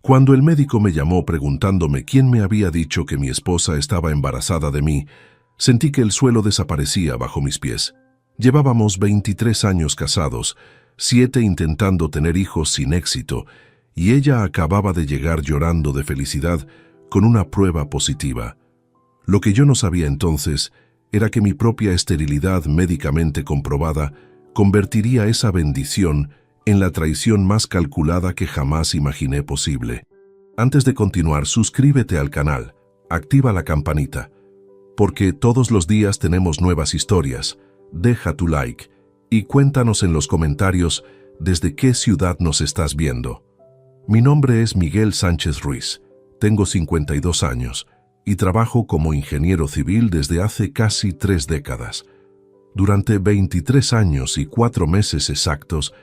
Cuando el médico me llamó preguntándome quién me había dicho que mi esposa estaba embarazada de mí, sentí que el suelo desaparecía bajo mis pies. Llevábamos 23 años casados, 7 intentando tener hijos sin éxito, y ella acababa de llegar llorando de felicidad con una prueba positiva. Lo que yo no sabía entonces era que mi propia esterilidad médicamente comprobada convertiría esa bendición en la traición más calculada que jamás imaginé posible. Antes de continuar, suscríbete al canal, activa la campanita, porque todos los días tenemos nuevas historias. Deja tu like y cuéntanos en los comentarios desde qué ciudad nos estás viendo. Mi nombre es Miguel Sánchez Ruiz, tengo 52 años y trabajo como ingeniero civil desde hace casi 3 décadas. Durante 23 años y 4 meses exactos,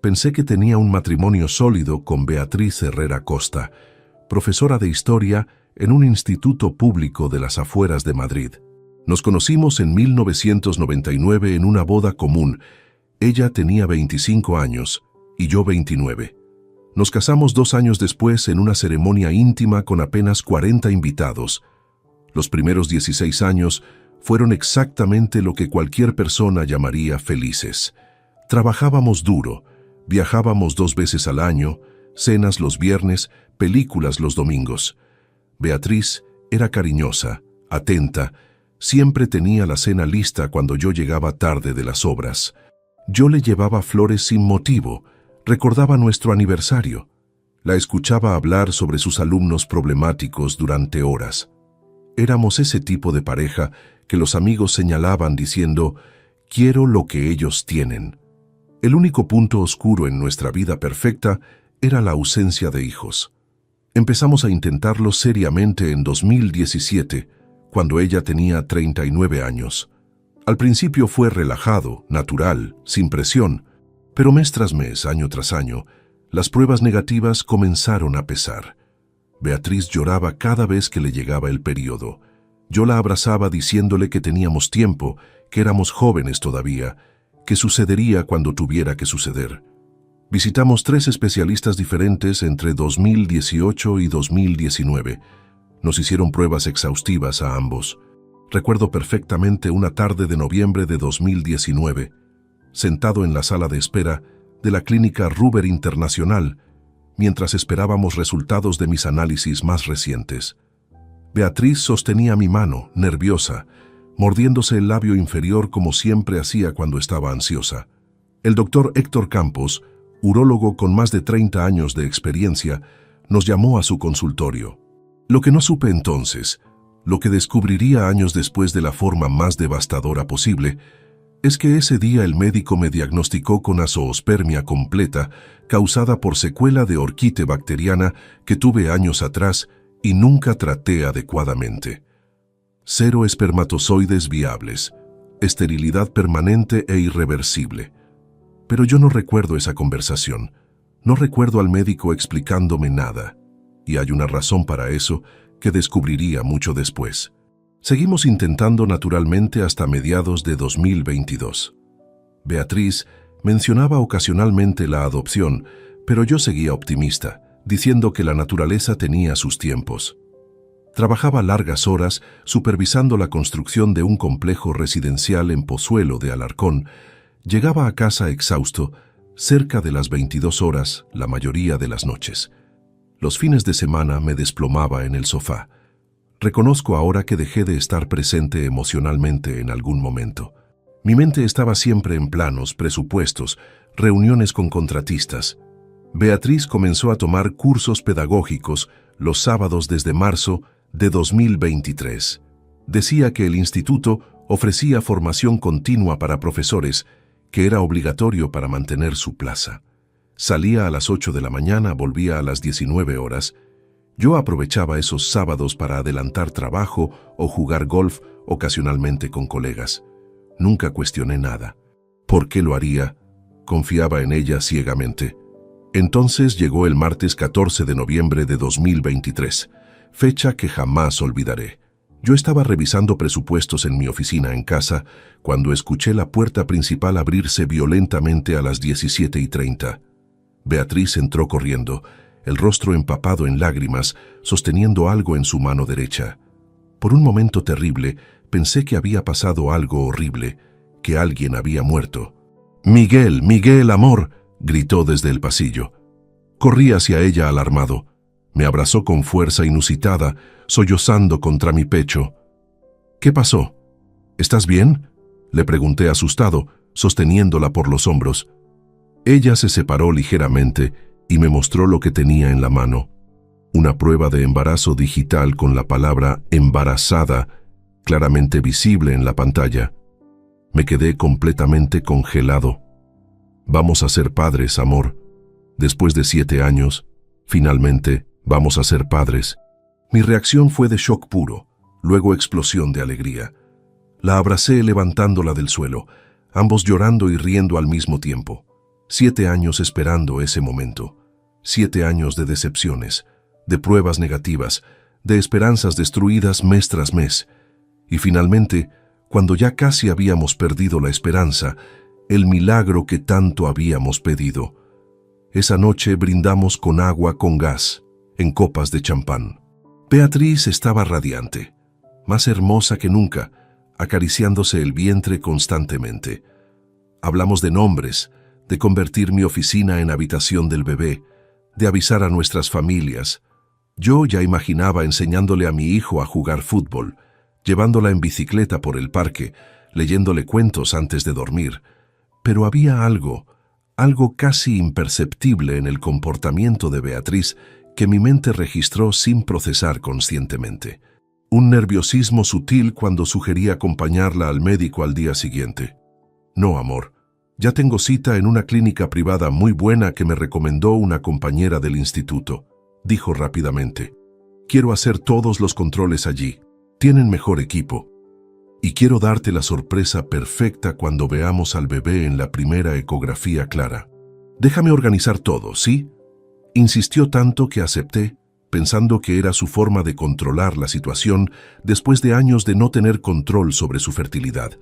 pensé que tenía un matrimonio sólido con Beatriz Herrera Costa, profesora de historia en un instituto público de las afueras de Madrid. Nos conocimos en 1999 en una boda común. Ella tenía 25 años y yo 29. Nos casamos 2 años después en una ceremonia íntima con apenas 40 invitados. Los primeros 16 años fueron exactamente lo que cualquier persona llamaría felices. Trabajábamos duro, viajábamos 2 veces al año, cenas los viernes, películas los domingos. Beatriz era cariñosa, atenta, siempre tenía la cena lista cuando yo llegaba tarde de las obras. Yo le llevaba flores sin motivo, recordaba nuestro aniversario. La escuchaba hablar sobre sus alumnos problemáticos durante horas. Éramos ese tipo de pareja que los amigos señalaban diciendo, quiero lo que ellos tienen. El único punto oscuro en nuestra vida perfecta era la ausencia de hijos. Empezamos a intentarlo seriamente en 2017, cuando ella tenía 39 años. Al principio fue relajado, natural, sin presión, pero mes tras mes, año tras año, las pruebas negativas comenzaron a pesar. Beatriz lloraba cada vez que le llegaba el periodo. Yo la abrazaba diciéndole que teníamos tiempo, que éramos jóvenes todavía, que sucedería cuando tuviera que suceder. Visitamos 3 especialistas diferentes entre 2018 y 2019. Nos hicieron pruebas exhaustivas a ambos. Recuerdo perfectamente una tarde de noviembre de 2019, sentado en la sala de espera de la clínica Ruber Internacional, mientras esperábamos resultados de mis análisis más recientes. Beatriz sostenía mi mano, nerviosa, mordiéndose el labio inferior como siempre hacía cuando estaba ansiosa. El doctor Héctor Campos, urólogo con más de 30 años de experiencia, nos llamó a su consultorio. Lo que no supe entonces, lo que descubriría años después de la forma más devastadora posible, es que ese día el médico me diagnosticó con azoospermia completa causada por secuela de orquite bacteriana que tuve años atrás y nunca traté adecuadamente. 0 espermatozoides viables, esterilidad permanente e irreversible. Pero yo no recuerdo esa conversación, no recuerdo al médico explicándome nada, y hay una razón para eso que descubriría mucho después. Seguimos intentando naturalmente hasta mediados de 2022. Beatriz mencionaba ocasionalmente la adopción, pero yo seguía optimista, diciendo que la naturaleza tenía sus tiempos. Trabajaba largas horas supervisando la construcción de un complejo residencial en Pozuelo de Alarcón. Llegaba a casa exhausto, cerca de las 22 horas, la mayoría de las noches. Los fines de semana me desplomaba en el sofá. Reconozco ahora que dejé de estar presente emocionalmente en algún momento. Mi mente estaba siempre en planos, presupuestos, reuniones con contratistas. Beatriz comenzó a tomar cursos pedagógicos los sábados desde marzo de 2023. Decía que el instituto ofrecía formación continua para profesores, que era obligatorio para mantener su plaza. Salía a las 8 de la mañana, volvía a las 19 horas. Yo aprovechaba esos sábados para adelantar trabajo o jugar golf ocasionalmente con colegas. Nunca cuestioné nada. ¿Por qué lo haría? Confiaba en ella ciegamente. Entonces llegó el martes 14 de noviembre de 2023, fecha que jamás olvidaré. Yo estaba revisando presupuestos en mi oficina en casa cuando escuché la puerta principal abrirse violentamente a las 17:30. Beatriz entró corriendo. el rostro empapado en lágrimas, sosteniendo algo en su mano derecha. Por un momento terrible, pensé que había pasado algo horrible, que alguien había muerto. «Miguel, Miguel, amor», gritó desde el pasillo. Corrí hacia ella alarmado. Me abrazó con fuerza inusitada, sollozando contra mi pecho. «¿Qué pasó? ¿Estás bien?», le pregunté asustado, sosteniéndola por los hombros. Ella se separó ligeramente y me mostró lo que tenía en la mano. Una prueba de embarazo digital con la palabra embarazada claramente visible en la pantalla. Me quedé completamente congelado. «Vamos a ser padres, amor. Después de 7 años, finalmente vamos a ser padres». Mi reacción fue de shock puro, luego explosión de alegría. La abracé levantándola del suelo, ambos llorando y riendo al mismo tiempo. 7 años esperando ese momento. 7 años de decepciones, de pruebas negativas, de esperanzas destruidas mes tras mes. Y finalmente, cuando ya casi habíamos perdido la esperanza, el milagro que tanto habíamos pedido. Esa noche brindamos con agua con gas, en copas de champán. Beatriz estaba radiante, más hermosa que nunca, acariciándose el vientre constantemente. Hablamos de nombres, de convertir mi oficina en habitación del bebé, de avisar a nuestras familias. Yo ya imaginaba enseñándole a mi hijo a jugar fútbol, llevándola en bicicleta por el parque, leyéndole cuentos antes de dormir. Pero había algo casi imperceptible en el comportamiento de Beatriz que mi mente registró sin procesar conscientemente. Un nerviosismo sutil cuando sugerí acompañarla al médico al día siguiente. «No, amor, ya tengo cita en una clínica privada muy buena que me recomendó una compañera del instituto», dijo rápidamente. «Quiero hacer todos los controles allí. Tienen mejor equipo. Y quiero darte la sorpresa perfecta cuando veamos al bebé en la primera ecografía clara. Déjame organizar todo, ¿sí?». Insistió tanto que acepté, pensando que era su forma de controlar la situación después de años de no tener control sobre su fertilidad.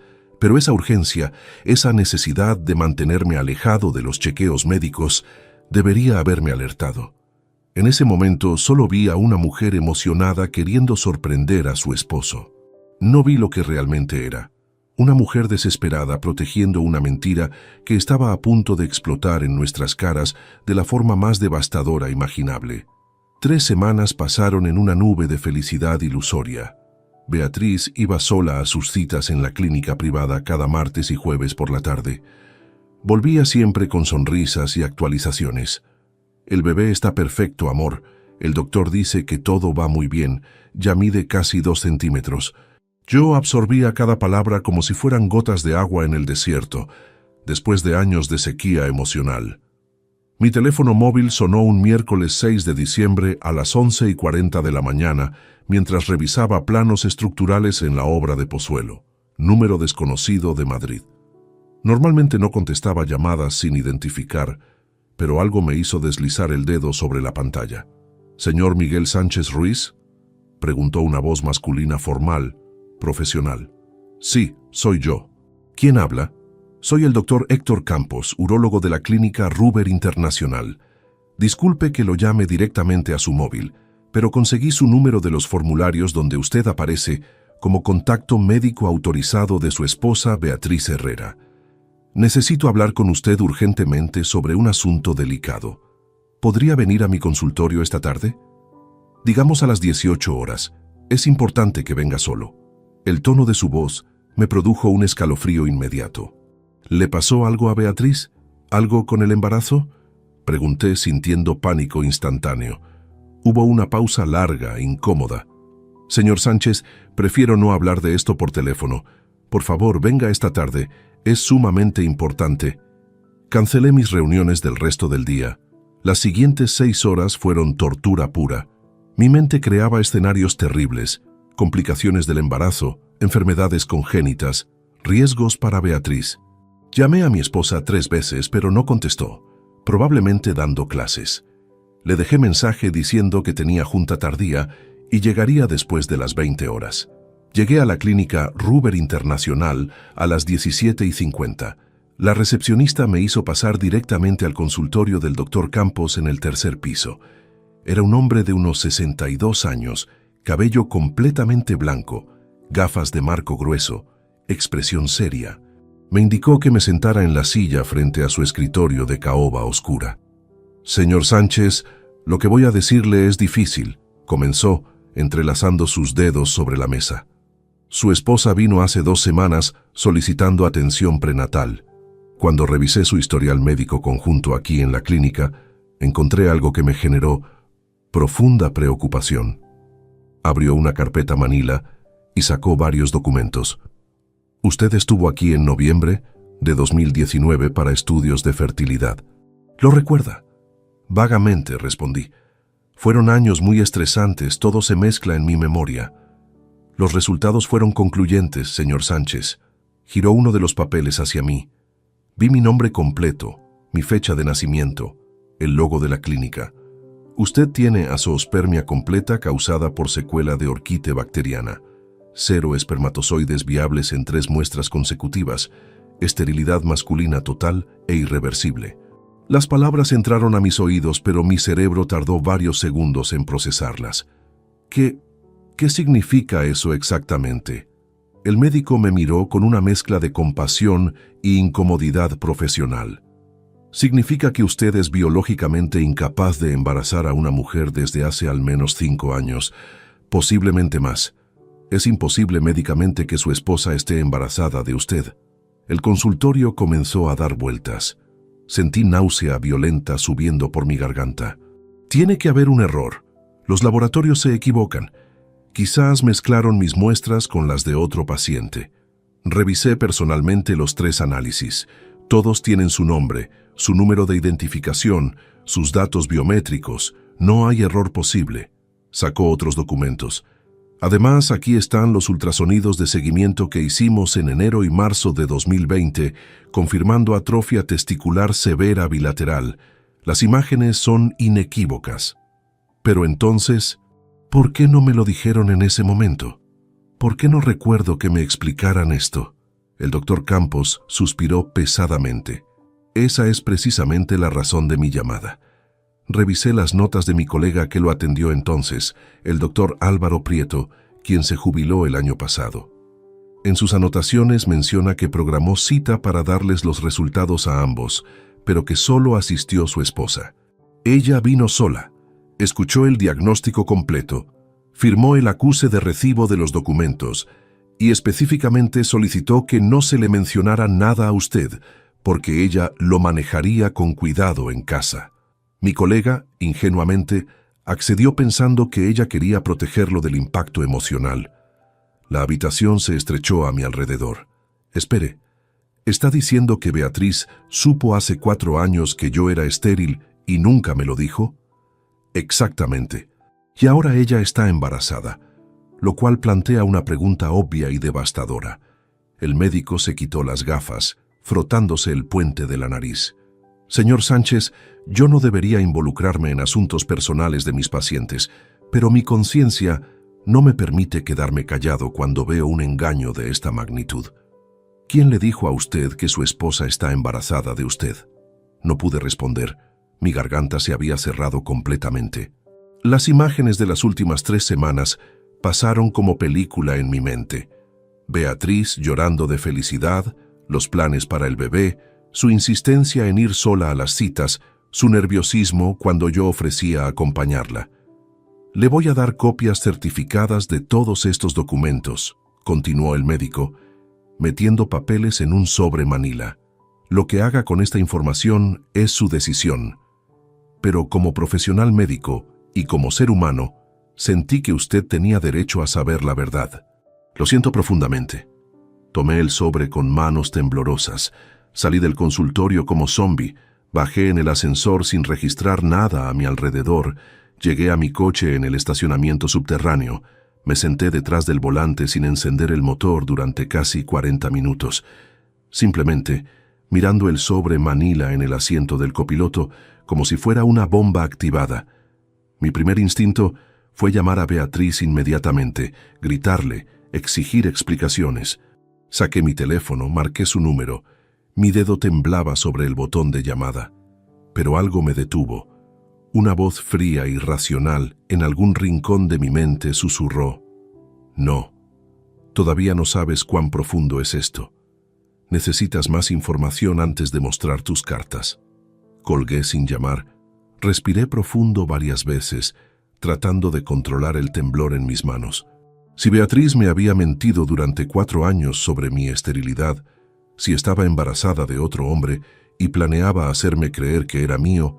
Pero esa urgencia, esa necesidad de mantenerme alejado de los chequeos médicos, debería haberme alertado. En ese momento solo vi a una mujer emocionada queriendo sorprender a su esposo. No vi lo que realmente era. Una mujer desesperada protegiendo una mentira que estaba a punto de explotar en nuestras caras de la forma más devastadora imaginable. 3 semanas pasaron en una nube de felicidad ilusoria. Beatriz iba sola a sus citas en la clínica privada cada martes y jueves por la tarde. Volvía siempre con sonrisas y actualizaciones. «El bebé está perfecto, amor. El doctor dice que todo va muy bien. Ya mide casi 2 centímetros». Yo absorbía cada palabra como si fueran gotas de agua en el desierto, después de años de sequía emocional. Mi teléfono móvil sonó un miércoles 6 de diciembre a las 11:40 de la mañana, mientras revisaba planos estructurales en la obra de Pozuelo, número desconocido de Madrid. Normalmente no contestaba llamadas sin identificar, pero algo me hizo deslizar el dedo sobre la pantalla. «¿Señor Miguel Sánchez Ruiz?», preguntó una voz masculina formal, profesional. «Sí, soy yo». «¿Quién habla?». «Soy el doctor Héctor Campos, urólogo de la clínica Ruber Internacional. Disculpe que lo llame directamente a su móvil, pero conseguí su número de los formularios donde usted aparece como contacto médico autorizado de su esposa Beatriz Herrera. Necesito hablar con usted urgentemente sobre un asunto delicado. ¿Podría venir a mi consultorio esta tarde? Digamos a las 18 horas. Es importante que venga solo». El tono de su voz me produjo un escalofrío inmediato. «¿Le pasó algo a Beatriz? ¿Algo con el embarazo?», pregunté sintiendo pánico instantáneo. Hubo una pausa larga, incómoda. «Señor Sánchez, prefiero no hablar de esto por teléfono. Por favor, venga esta tarde. Es sumamente importante». Cancelé mis reuniones del resto del día. Las siguientes 6 horas fueron tortura pura. Mi mente creaba escenarios terribles, complicaciones del embarazo, enfermedades congénitas, riesgos para Beatriz. Llamé a mi esposa 3 veces, pero no contestó, probablemente dando clases. Le dejé mensaje diciendo que tenía junta tardía y llegaría después de las 20 horas. Llegué a la clínica Ruber Internacional a las 17:50. La recepcionista me hizo pasar directamente al consultorio del doctor Campos en el 3er piso. Era un hombre de unos 62 años, cabello completamente blanco, gafas de marco grueso, expresión seria. Me indicó que me sentara en la silla frente a su escritorio de caoba oscura. «Señor Sánchez, lo que voy a decirle es difícil», comenzó, entrelazando sus dedos sobre la mesa. Su esposa vino hace 2 semanas solicitando atención prenatal. Cuando revisé su historial médico conjunto aquí en la clínica, encontré algo que me generó profunda preocupación. Abrió una carpeta manila y sacó varios documentos. «Usted estuvo aquí en noviembre de 2019 para estudios de fertilidad. ¿Lo recuerda?» «Vagamente», respondí. «Fueron años muy estresantes, todo se mezcla en mi memoria». «Los resultados fueron concluyentes, señor Sánchez». Giró uno de los papeles hacia mí. Vi mi nombre completo, mi fecha de nacimiento, el logo de la clínica. «Usted tiene azoospermia completa causada por secuela de orquite bacteriana. 0 espermatozoides viables en 3 muestras consecutivas. Esterilidad masculina total e irreversible». Las palabras entraron a mis oídos, pero mi cerebro tardó varios segundos en procesarlas. ¿Qué significa eso exactamente? El médico me miró con una mezcla de compasión y incomodidad profesional. «Significa que usted es biológicamente incapaz de embarazar a una mujer desde hace al menos 5 años, posiblemente más. Es imposible médicamente que su esposa esté embarazada de usted». El consultorio comenzó a dar vueltas. Sentí náusea violenta subiendo por mi garganta. «Tiene que haber un error. Los laboratorios se equivocan. Quizás mezclaron mis muestras con las de otro paciente». Revisé personalmente los 3 análisis. Todos tienen su nombre, su número de identificación, sus datos biométricos. No hay error posible. Sacó otros documentos. «Además, aquí están los ultrasonidos de seguimiento que hicimos en enero y marzo de 2020, confirmando atrofia testicular severa bilateral. Las imágenes son inequívocas». Pero entonces, ¿por qué no me lo dijeron en ese momento? ¿Por qué no recuerdo que me explicaran esto? El doctor Campos suspiró pesadamente. «Esa es precisamente la razón de mi llamada». Revisé las notas de mi colega que lo atendió entonces, el doctor Álvaro Prieto, quien se jubiló el año pasado. En sus anotaciones menciona que programó cita para darles los resultados a ambos, pero que solo asistió su esposa. Ella vino sola, escuchó el diagnóstico completo, firmó el acuse de recibo de los documentos y específicamente solicitó que no se le mencionara nada a usted, porque ella lo manejaría con cuidado en casa. Mi colega, ingenuamente, accedió pensando que ella quería protegerlo del impacto emocional. La habitación se estrechó a mi alrededor. «Espere, ¿está diciendo que Beatriz supo hace 4 años que yo era estéril y nunca me lo dijo?» «Exactamente. Y ahora ella está embarazada», lo cual plantea una pregunta obvia y devastadora. El médico se quitó las gafas, frotándose el puente de la nariz. «Señor Sánchez, yo no debería involucrarme en asuntos personales de mis pacientes, pero mi conciencia no me permite quedarme callado cuando veo un engaño de esta magnitud. ¿Quién le dijo a usted que su esposa está embarazada de usted?» No pude responder. Mi garganta se había cerrado completamente. Las imágenes de las últimas 3 semanas pasaron como película en mi mente. Beatriz llorando de felicidad, los planes para el bebé, su insistencia en ir sola a las citas, su nerviosismo cuando yo ofrecía acompañarla. «Le voy a dar copias certificadas de todos estos documentos», continuó el médico, metiendo papeles en un sobre manila. «Lo que haga con esta información es su decisión. Pero como profesional médico y como ser humano, sentí que usted tenía derecho a saber la verdad. Lo siento profundamente». Tomé el sobre con manos temblorosas. Salí del consultorio como zombi, bajé en el ascensor sin registrar nada a mi alrededor, llegué a mi coche en el estacionamiento subterráneo, me senté detrás del volante sin encender el motor durante casi 40 minutos, simplemente mirando el sobre manila en el asiento del copiloto como si fuera una bomba activada. Mi primer instinto fue llamar a Beatriz inmediatamente, gritarle, exigir explicaciones. Saqué mi teléfono, marqué su número. Mi dedo temblaba sobre el botón de llamada. Pero algo me detuvo. Una voz fría y racional en algún rincón de mi mente susurró: «No, todavía no sabes cuán profundo es esto. Necesitas más información antes de mostrar tus cartas». Colgué sin llamar. Respiré profundo varias veces, tratando de controlar el temblor en mis manos. Si Beatriz me había mentido durante 4 años sobre mi esterilidad, si estaba embarazada de otro hombre y planeaba hacerme creer que era mío,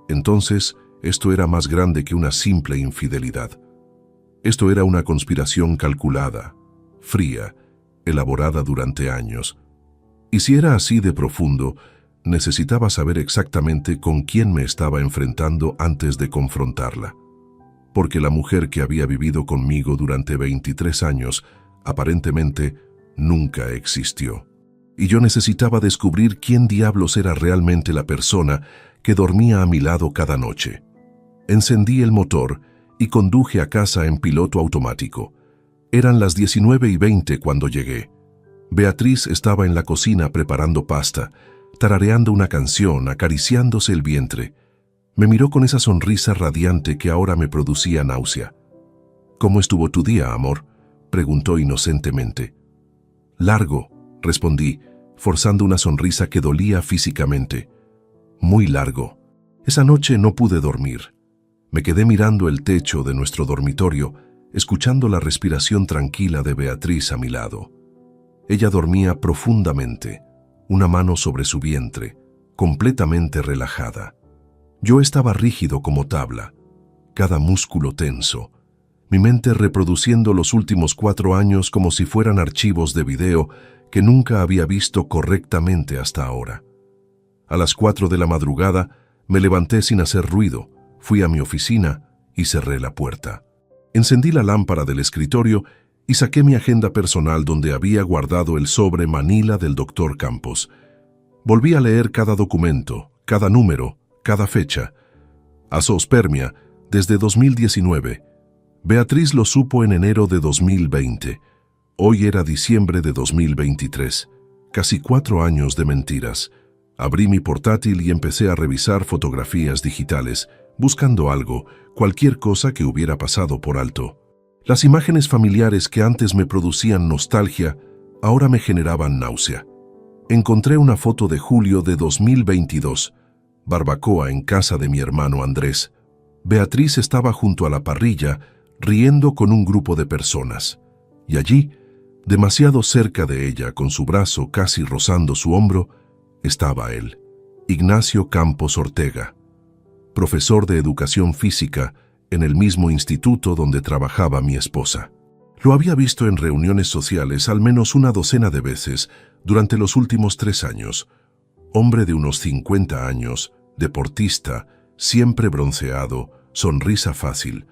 entonces esto era más grande que una simple infidelidad. Esto era una conspiración calculada, fría, elaborada durante años. Y si era así de profundo, necesitaba saber exactamente con quién me estaba enfrentando antes de confrontarla. Porque la mujer que había vivido conmigo durante 23 años, aparentemente, nunca existió. Y yo necesitaba descubrir quién diablos era realmente la persona que dormía a mi lado cada noche. Encendí el motor y conduje a casa en piloto automático. Eran las 19:20 cuando llegué. Beatriz estaba en la cocina preparando pasta, tarareando una canción, acariciándose el vientre. Me miró con esa sonrisa radiante que ahora me producía náusea. «¿Cómo estuvo tu día, amor?», preguntó inocentemente. «Largo», respondí, forzando una sonrisa que dolía físicamente. «Muy largo. Esa noche no pude dormir. Me quedé mirando el techo de nuestro dormitorio, escuchando la respiración tranquila de Beatriz a mi lado. Ella dormía profundamente, una mano sobre su vientre, completamente relajada. Yo estaba rígido como tabla, cada músculo tenso, mi mente reproduciendo los últimos 4 años como si fueran archivos de video que nunca había visto correctamente hasta ahora. A las 4 de la madrugada me levanté sin hacer ruido, fui a mi oficina y cerré la puerta. Encendí la lámpara del escritorio y saqué mi agenda personal donde había guardado el sobre manila del Dr. Campos. Volví a leer cada documento, cada número, cada fecha. Azoospermia, desde 2019. Beatriz lo supo en enero de 2020. Hoy era diciembre de 2023. Casi 4 años de mentiras. Abrí mi portátil y empecé a revisar fotografías digitales, buscando algo, cualquier cosa que hubiera pasado por alto. Las imágenes familiares que antes me producían nostalgia, ahora me generaban náusea. Encontré una foto de julio de 2022, barbacoa en casa de mi hermano Andrés. Beatriz estaba junto a la parrilla, riendo con un grupo de personas. Y allí, demasiado cerca de ella, con su brazo casi rozando su hombro, estaba él, Ignacio Campos Ortega, profesor de educación física en el mismo instituto donde trabajaba mi esposa. Lo había visto en reuniones sociales al menos una docena de veces durante los últimos 3 años. Hombre de unos 50 años, deportista, siempre bronceado, sonrisa fácil.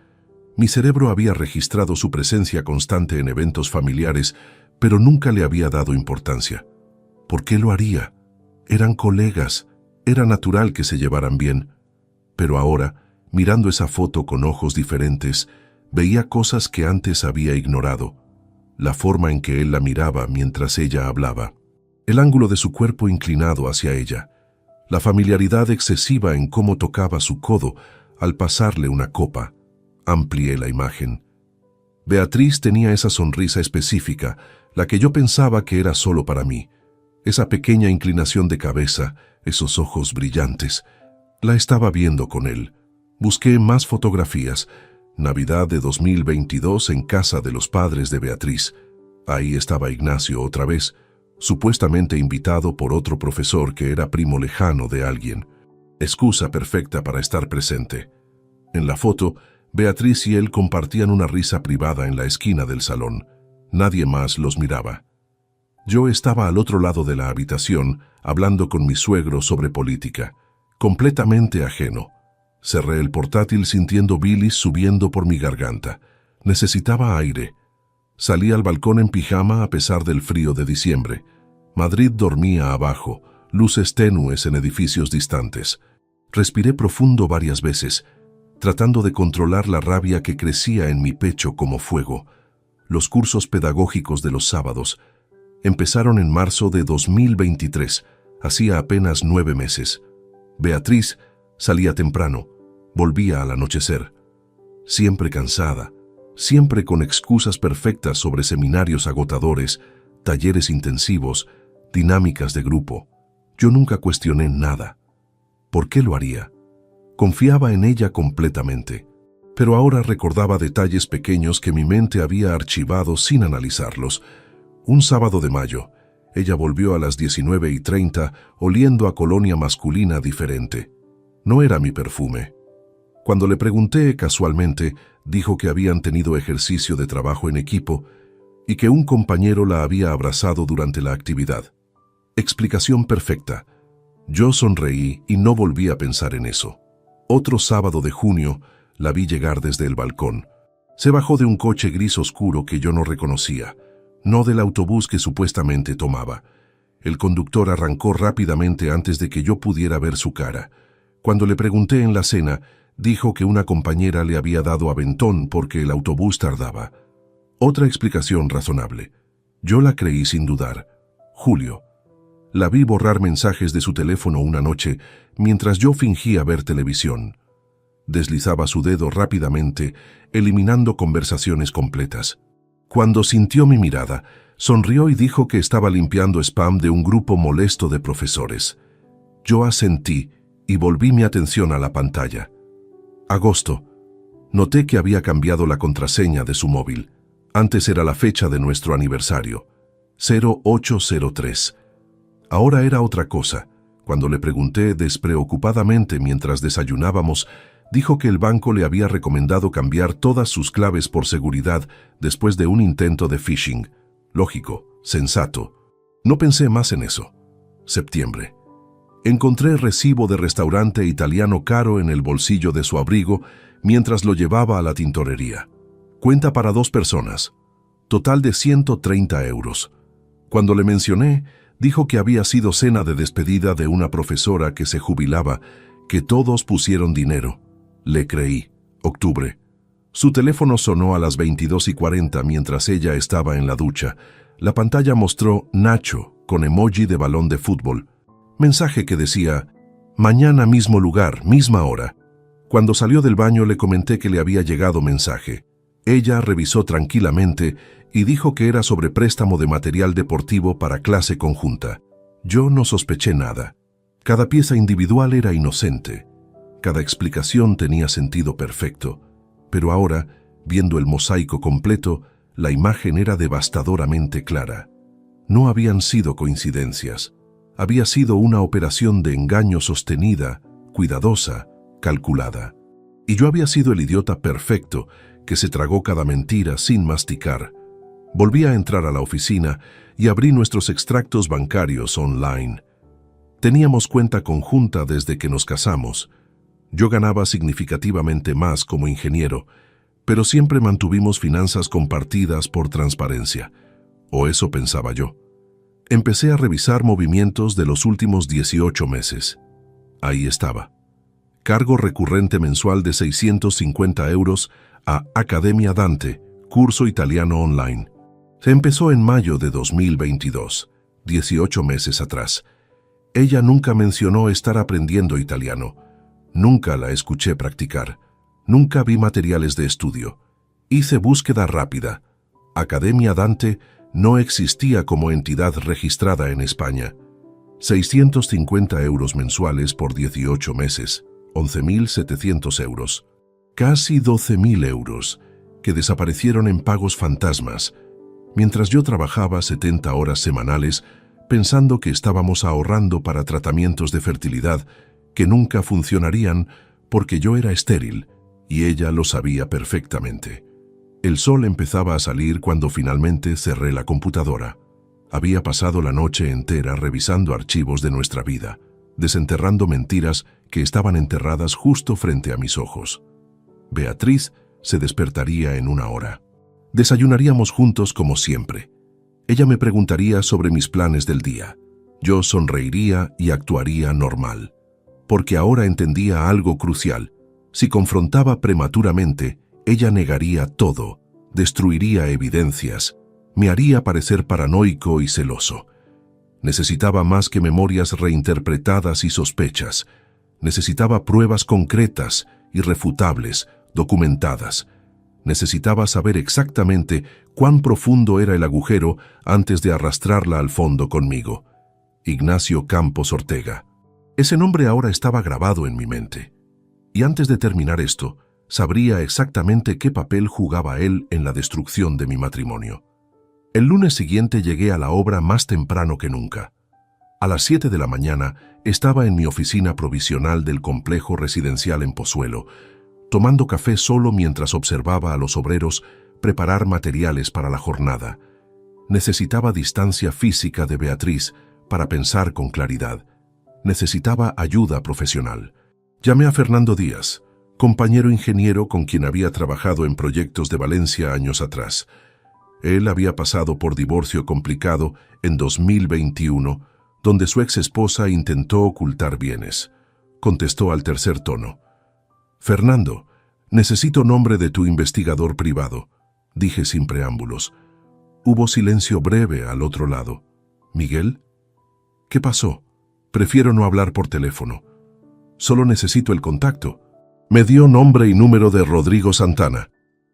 Mi cerebro había registrado su presencia constante en eventos familiares, pero nunca le había dado importancia. ¿Por qué lo haría? Eran colegas, era natural que se llevaran bien. Pero ahora, mirando esa foto con ojos diferentes, veía cosas que antes había ignorado. La forma en que él la miraba mientras ella hablaba. El ángulo de su cuerpo inclinado hacia ella. La familiaridad excesiva en cómo tocaba su codo al pasarle una copa. Amplié la imagen. Beatriz tenía esa sonrisa específica, la que yo pensaba que era solo para mí. Esa pequeña inclinación de cabeza, esos ojos brillantes. La estaba viendo con él. Busqué más fotografías. Navidad de 2022 en casa de los padres de Beatriz. Ahí estaba Ignacio otra vez, supuestamente invitado por otro profesor que era primo lejano de alguien. Excusa perfecta para estar presente. En la foto, Beatriz y él compartían una risa privada en la esquina del salón. Nadie más los miraba. Yo estaba al otro lado de la habitación, hablando con mi suegro sobre política, completamente ajeno. Cerré el portátil sintiendo bilis subiendo por mi garganta. Necesitaba aire. Salí al balcón en pijama a pesar del frío de diciembre. Madrid dormía abajo, luces tenues en edificios distantes. Respiré profundo varias veces, tratando de controlar la rabia que crecía en mi pecho como fuego. Los cursos pedagógicos de los sábados empezaron en marzo de 2023, hacía apenas 9 meses. Beatriz salía temprano, Volvía al anochecer, siempre cansada, siempre con excusas perfectas sobre seminarios agotadores, talleres intensivos, dinámicas de grupo. Yo nunca cuestioné nada. ¿Por qué lo haría? Confiaba en ella completamente, pero ahora recordaba detalles pequeños que mi mente había archivado sin analizarlos. Un sábado de mayo, ella volvió a las 19:30 oliendo a colonia masculina diferente. No era mi perfume. Cuando le pregunté casualmente, dijo que habían tenido ejercicio de trabajo en equipo y que un compañero la había abrazado durante la actividad. Explicación perfecta. Yo sonreí y no volví a pensar en eso. Otro sábado de junio, la vi llegar desde el balcón. Se bajó de un coche gris oscuro que yo no reconocía, no del autobús que supuestamente tomaba. El conductor arrancó rápidamente antes de que yo pudiera ver su cara. Cuando le pregunté en la cena, dijo que una compañera le había dado aventón porque el autobús tardaba. Otra explicación razonable. Yo la creí sin dudar. Julio. La vi borrar mensajes de su teléfono una noche mientras yo fingía ver televisión. Deslizaba su dedo rápidamente, eliminando conversaciones completas. Cuando sintió mi mirada, sonrió y dijo que estaba limpiando spam de un grupo molesto de profesores. Yo asentí y volví mi atención a la pantalla. Agosto. Noté que había cambiado la contraseña de su móvil. Antes era la fecha de nuestro aniversario, 0803. Ahora era otra cosa. Cuando le pregunté despreocupadamente mientras desayunábamos, dijo que el banco le había recomendado cambiar todas sus claves por seguridad después de un intento de phishing. Lógico, sensato. No pensé más en eso. Septiembre. Encontré recibo de restaurante italiano caro en el bolsillo de su abrigo mientras lo llevaba a la tintorería. Cuenta para 2 personas. Total de 130 euros. Cuando le mencioné, dijo que había sido cena de despedida de una profesora que se jubilaba, que todos pusieron dinero. Le creí. Octubre. Su teléfono sonó a las 22:40 mientras ella estaba en la ducha. La pantalla mostró Nacho con emoji de balón de fútbol. Mensaje que decía, mañana mismo lugar, misma hora. Cuando salió del baño le comenté que le había llegado mensaje. Ella revisó tranquilamente y dijo que era sobre préstamo de material deportivo para clase conjunta. Yo no sospeché nada. Cada pieza individual era inocente. Cada explicación tenía sentido perfecto. Pero ahora, viendo el mosaico completo, la imagen era devastadoramente clara. No habían sido coincidencias. Había sido una operación de engaño sostenida, cuidadosa, calculada. Y yo había sido el idiota perfecto que se tragó cada mentira sin masticar. Volví a entrar a la oficina y abrí nuestros extractos bancarios online. Teníamos cuenta conjunta desde que nos casamos. Yo ganaba significativamente más como ingeniero, pero siempre mantuvimos finanzas compartidas por transparencia. O eso pensaba yo. Empecé a revisar movimientos de los últimos 18 meses. Ahí estaba. Cargo recurrente mensual de 650 euros a Academia Dante, curso italiano online. Se empezó en mayo de 2022, 18 meses atrás. Ella nunca mencionó estar aprendiendo italiano. Nunca la escuché practicar. Nunca vi materiales de estudio. Hice búsqueda rápida. Academia Dante no existía como entidad registrada en España. 650 euros mensuales por 18 meses, 11.700 euros. Casi 12.000 euros, que desaparecieron en pagos fantasmas, mientras yo trabajaba 70 horas semanales pensando que estábamos ahorrando para tratamientos de fertilidad que nunca funcionarían porque yo era estéril y ella lo sabía perfectamente. El sol empezaba a salir cuando finalmente cerré la computadora. Había pasado la noche entera revisando archivos de nuestra vida, desenterrando mentiras que estaban enterradas justo frente a mis ojos. Beatriz se despertaría en 1 hora. Desayunaríamos juntos como siempre. Ella me preguntaría sobre mis planes del día. Yo sonreiría y actuaría normal. Porque ahora entendía algo crucial. Si confrontaba prematuramente, ella negaría todo, destruiría evidencias, me haría parecer paranoico y celoso. Necesitaba más que memorias reinterpretadas y sospechas. Necesitaba pruebas concretas irrefutables, documentadas. Necesitaba saber exactamente cuán profundo era el agujero antes de arrastrarla al fondo conmigo. Ignacio Campos Ortega. Ese nombre ahora estaba grabado en mi mente. Y antes de terminar esto, sabría exactamente qué papel jugaba él en la destrucción de mi matrimonio. El lunes siguiente llegué a la obra más temprano que nunca. A las 7 de la mañana estaba en mi oficina provisional del complejo residencial en Pozuelo, tomando café solo mientras observaba a los obreros preparar materiales para la jornada. Necesitaba distancia física de Beatriz para pensar con claridad. Necesitaba ayuda profesional. Llamé a Fernando Díaz, compañero ingeniero con quien había trabajado en proyectos de Valencia años atrás. Él había pasado por divorcio complicado en 2021, donde su ex esposa intentó ocultar bienes. Contestó al tercer tono. «Fernando, necesito nombre de tu investigador privado», dije sin preámbulos. Hubo silencio breve al otro lado. «¿Miguel? ¿Qué pasó? Prefiero no hablar por teléfono. Solo necesito el contacto». Me dio nombre y número de Rodrigo Santana,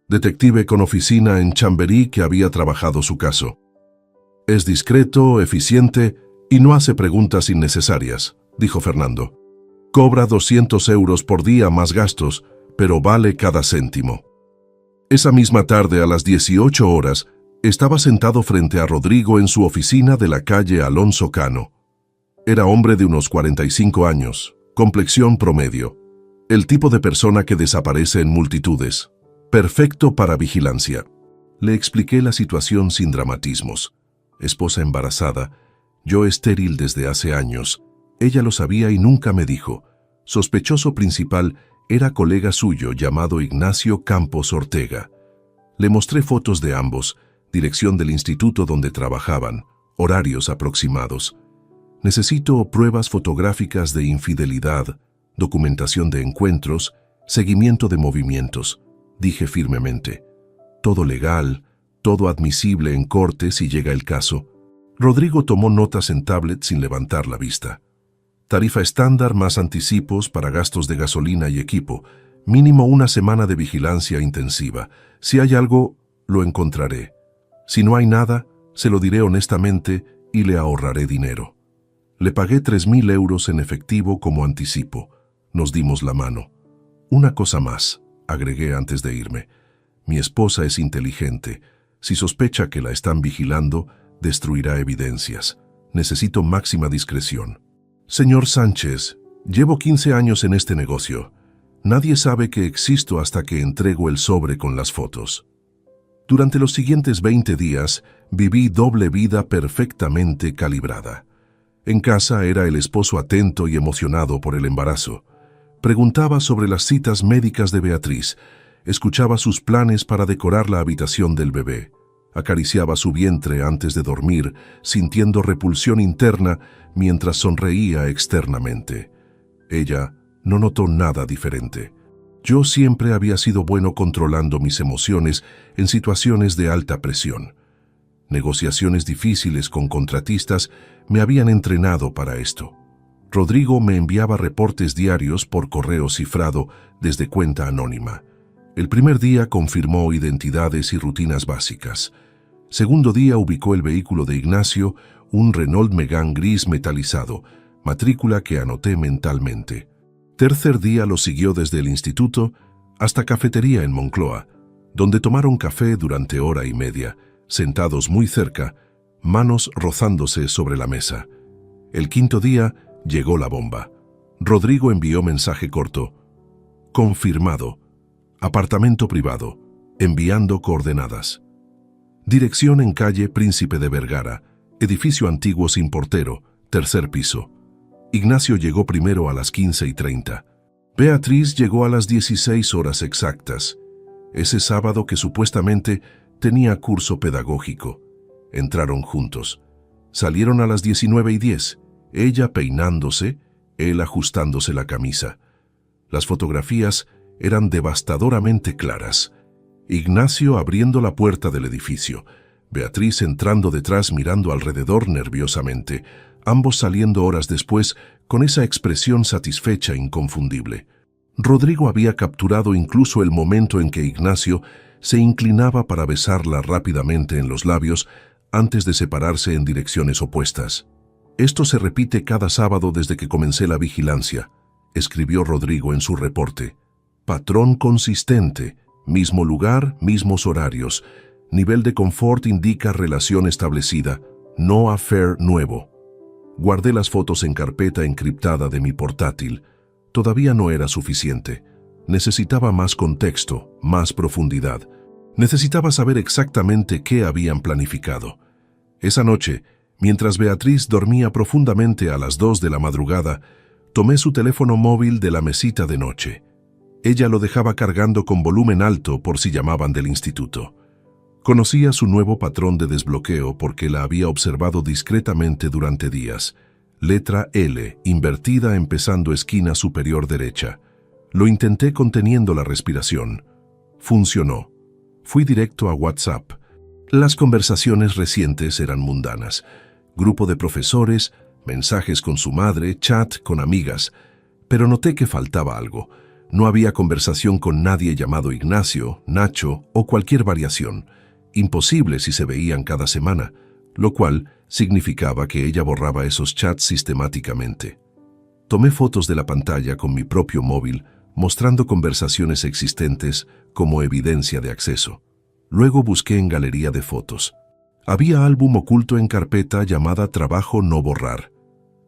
detective con oficina en Chamberí que había trabajado su caso. «Es discreto, eficiente y no hace preguntas innecesarias», dijo Fernando. «Cobra 200 euros por día más gastos, pero vale cada céntimo». Esa misma tarde, a las 18 horas, estaba sentado frente a Rodrigo en su oficina de la calle Alonso Cano. Era hombre de unos 45 años, complexión promedio. El tipo de persona que desaparece en multitudes. Perfecto para vigilancia. Le expliqué la situación sin dramatismos. Esposa embarazada, yo estéril desde hace años. Ella lo sabía y nunca me dijo. Sospechoso principal era colega suyo llamado Ignacio Campos Ortega. Le mostré fotos de ambos, dirección del instituto donde trabajaban, horarios aproximados. Necesito pruebas fotográficas de infidelidad, documentación de encuentros, seguimiento de movimientos, dije firmemente. Todo legal, todo admisible en corte si llega el caso. Rodrigo tomó notas en tablet sin levantar la vista. Tarifa estándar más anticipos para gastos de gasolina y equipo, mínimo una semana de vigilancia intensiva. Si hay algo, lo encontraré. Si no hay nada, se lo diré honestamente y le ahorraré dinero. Le pagué 3.000 euros en efectivo como anticipo. Nos dimos la mano. Una cosa más, agregué antes de irme. Mi esposa es inteligente. Si sospecha que la están vigilando, destruirá evidencias. Necesito máxima discreción. Señor Sánchez, llevo 15 años en este negocio. Nadie sabe que existo hasta que entrego el sobre con las fotos. Durante los siguientes 20 días, viví doble vida perfectamente calibrada. En casa era el esposo atento y emocionado por el embarazo. Preguntaba sobre las citas médicas de Beatriz, escuchaba sus planes para decorar la habitación del bebé, acariciaba su vientre antes de dormir, sintiendo repulsión interna mientras sonreía externamente. Ella no notó nada diferente. Yo siempre había sido bueno controlando mis emociones en situaciones de alta presión. Negociaciones difíciles con contratistas me habían entrenado para esto. Rodrigo me enviaba reportes diarios por correo cifrado desde cuenta anónima. El primer día confirmó identidades y rutinas básicas. Segundo día ubicó el vehículo de Ignacio, un Renault Megane gris metalizado, matrícula que anoté mentalmente. Tercer día lo siguió desde el instituto hasta cafetería en Moncloa, donde tomaron café durante hora y media, sentados muy cerca, manos rozándose sobre la mesa. El quinto día llegó la bomba. Rodrigo envió mensaje corto. Confirmado. Apartamento privado. Enviando coordenadas. Dirección en calle Príncipe de Vergara. Edificio antiguo sin portero. Tercer piso. Ignacio llegó primero a las 15:30. Beatriz llegó a las 16 horas exactas. Ese sábado que supuestamente tenía curso pedagógico. Entraron juntos. Salieron a las 19:10. Ella peinándose, él ajustándose la camisa. Las fotografías eran devastadoramente claras. Ignacio abriendo la puerta del edificio, Beatriz entrando detrás mirando alrededor nerviosamente, ambos saliendo horas después con esa expresión satisfecha inconfundible. Rodrigo había capturado incluso el momento en que Ignacio se inclinaba para besarla rápidamente en los labios antes de separarse en direcciones opuestas. «Esto se repite cada sábado desde que comencé la vigilancia», escribió Rodrigo en su reporte. «Patrón consistente, mismo lugar, mismos horarios. Nivel de confort indica relación establecida, no affair nuevo». Guardé las fotos en carpeta encriptada de mi portátil. Todavía no era suficiente. Necesitaba más contexto, más profundidad. Necesitaba saber exactamente qué habían planificado. Esa noche, mientras Beatriz dormía profundamente a las 2 de la madrugada, tomé su teléfono móvil de la mesita de noche. Ella lo dejaba cargando con volumen alto por si llamaban del instituto. Conocía su nuevo patrón de desbloqueo porque la había observado discretamente durante días. Letra L, invertida empezando esquina superior derecha. Lo intenté conteniendo la respiración. Funcionó. Fui directo a WhatsApp. Las conversaciones recientes eran mundanas. Grupo de profesores, mensajes con su madre, chat con amigas. Pero noté que faltaba algo. No había conversación con nadie llamado Ignacio, Nacho o cualquier variación. Imposible si se veían cada semana, lo cual significaba que ella borraba esos chats sistemáticamente. Tomé fotos de la pantalla con mi propio móvil, mostrando conversaciones existentes como evidencia de acceso. Luego busqué en galería de fotos. Había álbum oculto en carpeta llamada Trabajo no borrar.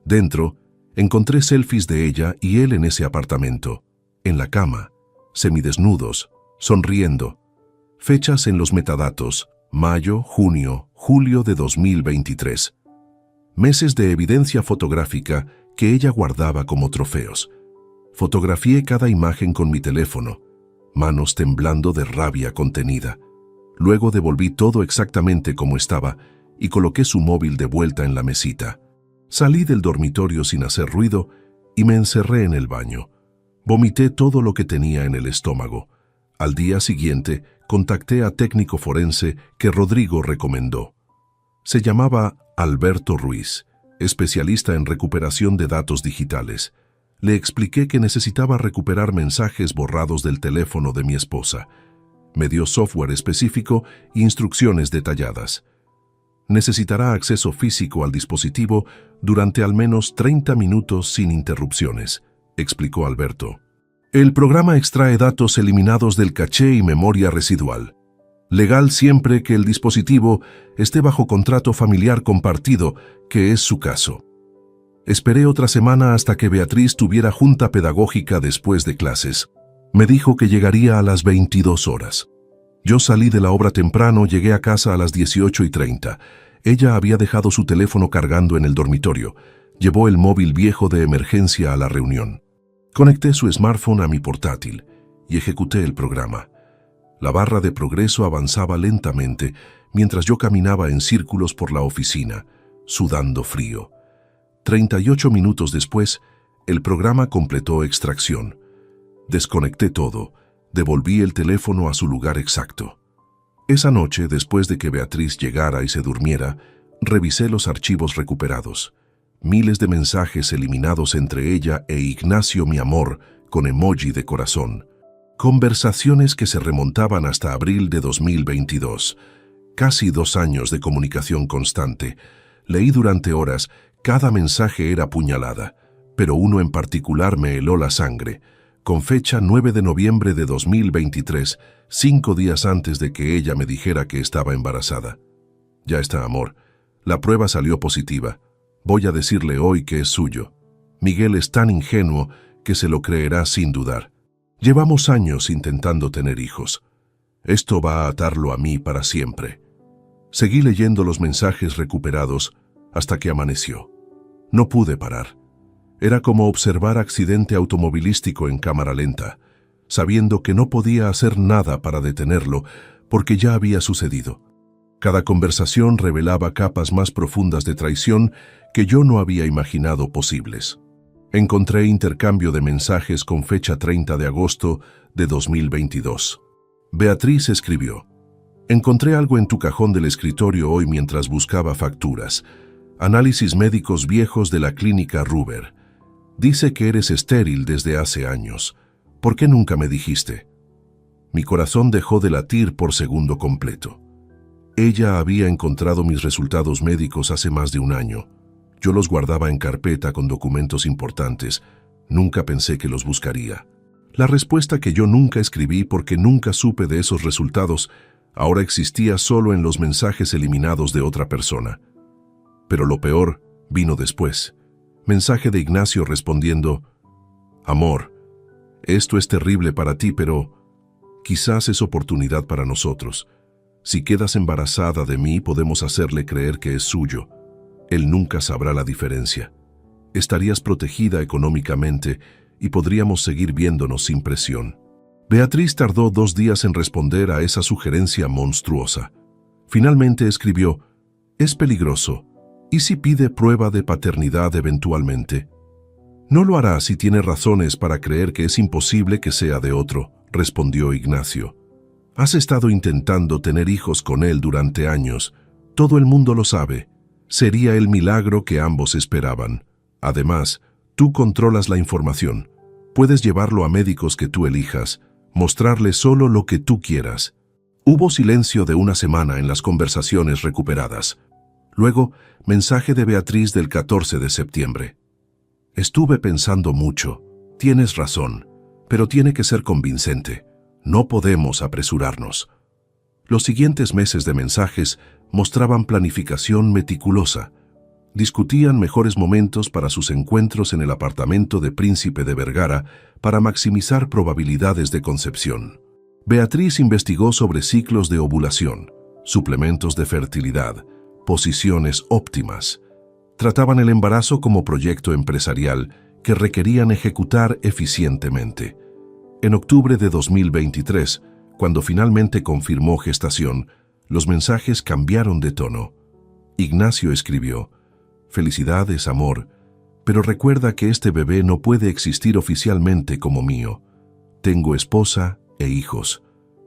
Dentro, encontré selfies de ella y él en ese apartamento, en la cama, semidesnudos, sonriendo. Fechas en los metadatos: mayo, junio, julio de 2023. Meses de evidencia fotográfica que ella guardaba como trofeos. Fotografié cada imagen con mi teléfono, manos temblando de rabia contenida. Luego devolví todo exactamente como estaba y coloqué su móvil de vuelta en la mesita. Salí del dormitorio sin hacer ruido y me encerré en el baño. Vomité todo lo que tenía en el estómago. Al día siguiente, contacté a técnico forense que Rodrigo recomendó. Se llamaba Alberto Ruiz, especialista en recuperación de datos digitales. Le expliqué que necesitaba recuperar mensajes borrados del teléfono de mi esposa. Me dio software específico e instrucciones detalladas. Necesitará acceso físico al dispositivo durante al menos 30 minutos sin interrupciones, explicó Alberto. El programa extrae datos eliminados del caché y memoria residual. Legal siempre que el dispositivo esté bajo contrato familiar compartido, que es su caso. Esperé otra semana hasta que Beatriz tuviera junta pedagógica después de clases. Me dijo que llegaría a las 22 horas. Yo salí de la obra temprano, llegué a casa a las 18:30. Ella había dejado su teléfono cargando en el dormitorio. Llevó el móvil viejo de emergencia a la reunión. Conecté su smartphone a mi portátil y ejecuté el programa. La barra de progreso avanzaba lentamente mientras yo caminaba en círculos por la oficina, sudando frío. 38 minutos después, el programa completó extracción. Desconecté todo, devolví el teléfono a su lugar exacto. Esa noche, después de que Beatriz llegara y se durmiera, revisé los archivos recuperados. Miles de mensajes eliminados entre ella e Ignacio mi amor, con emoji de corazón. Conversaciones que se remontaban hasta abril de 2022. Casi 2 años de comunicación constante. Leí durante horas, cada mensaje era puñalada, pero uno en particular me heló la sangre. Con fecha 9 de noviembre de 2023, 5 días antes de que ella me dijera que estaba embarazada. Ya está, amor. La prueba salió positiva. Voy a decirle hoy que es suyo. Miguel es tan ingenuo que se lo creerá sin dudar. Llevamos años intentando tener hijos. Esto va a atarlo a mí para siempre. Seguí leyendo los mensajes recuperados hasta que amaneció. No pude parar. Era como observar accidente automovilístico en cámara lenta, sabiendo que no podía hacer nada para detenerlo porque ya había sucedido. Cada conversación revelaba capas más profundas de traición que yo no había imaginado posibles. Encontré intercambio de mensajes con fecha 30 de agosto de 2022. Beatriz escribió: encontré algo en tu cajón del escritorio hoy mientras buscaba facturas. Análisis médicos viejos de la clínica Ruber. Dice que eres estéril desde hace años. ¿Por qué nunca me dijiste? Mi corazón dejó de latir por segundo completo. Ella había encontrado mis resultados médicos hace más de un año. Yo los guardaba en carpeta con documentos importantes. Nunca pensé que los buscaría. La respuesta que yo nunca escribí porque nunca supe de esos resultados ahora existía solo en los mensajes eliminados de otra persona. Pero lo peor vino después. Mensaje de Ignacio respondiendo: «Amor, esto es terrible para ti, pero quizás es oportunidad para nosotros. Si quedas embarazada de mí, podemos hacerle creer que es suyo. Él nunca sabrá la diferencia. Estarías protegida económicamente y podríamos seguir viéndonos sin presión». Beatriz tardó 2 días en responder a esa sugerencia monstruosa. Finalmente escribió: «Es peligroso. ¿Y si pide prueba de paternidad eventualmente?» «No lo hará si tiene razones para creer que es imposible que sea de otro», respondió Ignacio. «Has estado intentando tener hijos con él durante años. Todo el mundo lo sabe. Sería el milagro que ambos esperaban. Además, tú controlas la información. Puedes llevarlo a médicos que tú elijas, mostrarle solo lo que tú quieras». Hubo silencio de 1 semana en las conversaciones recuperadas. Luego, mensaje de Beatriz del 14 de septiembre. «Estuve pensando mucho. Tienes razón, pero tiene que ser convincente. No podemos apresurarnos». Los siguientes meses de mensajes mostraban planificación meticulosa. Discutían mejores momentos para sus encuentros en el apartamento de Príncipe de Vergara para maximizar probabilidades de concepción. Beatriz investigó sobre ciclos de ovulación, suplementos de fertilidad, posiciones óptimas. Trataban el embarazo como proyecto empresarial que requerían ejecutar eficientemente. En octubre de 2023, cuando finalmente confirmó gestación, los mensajes cambiaron de tono. Ignacio escribió: «Felicidades, amor, pero recuerda que este bebé no puede existir oficialmente como mío. Tengo esposa e hijos.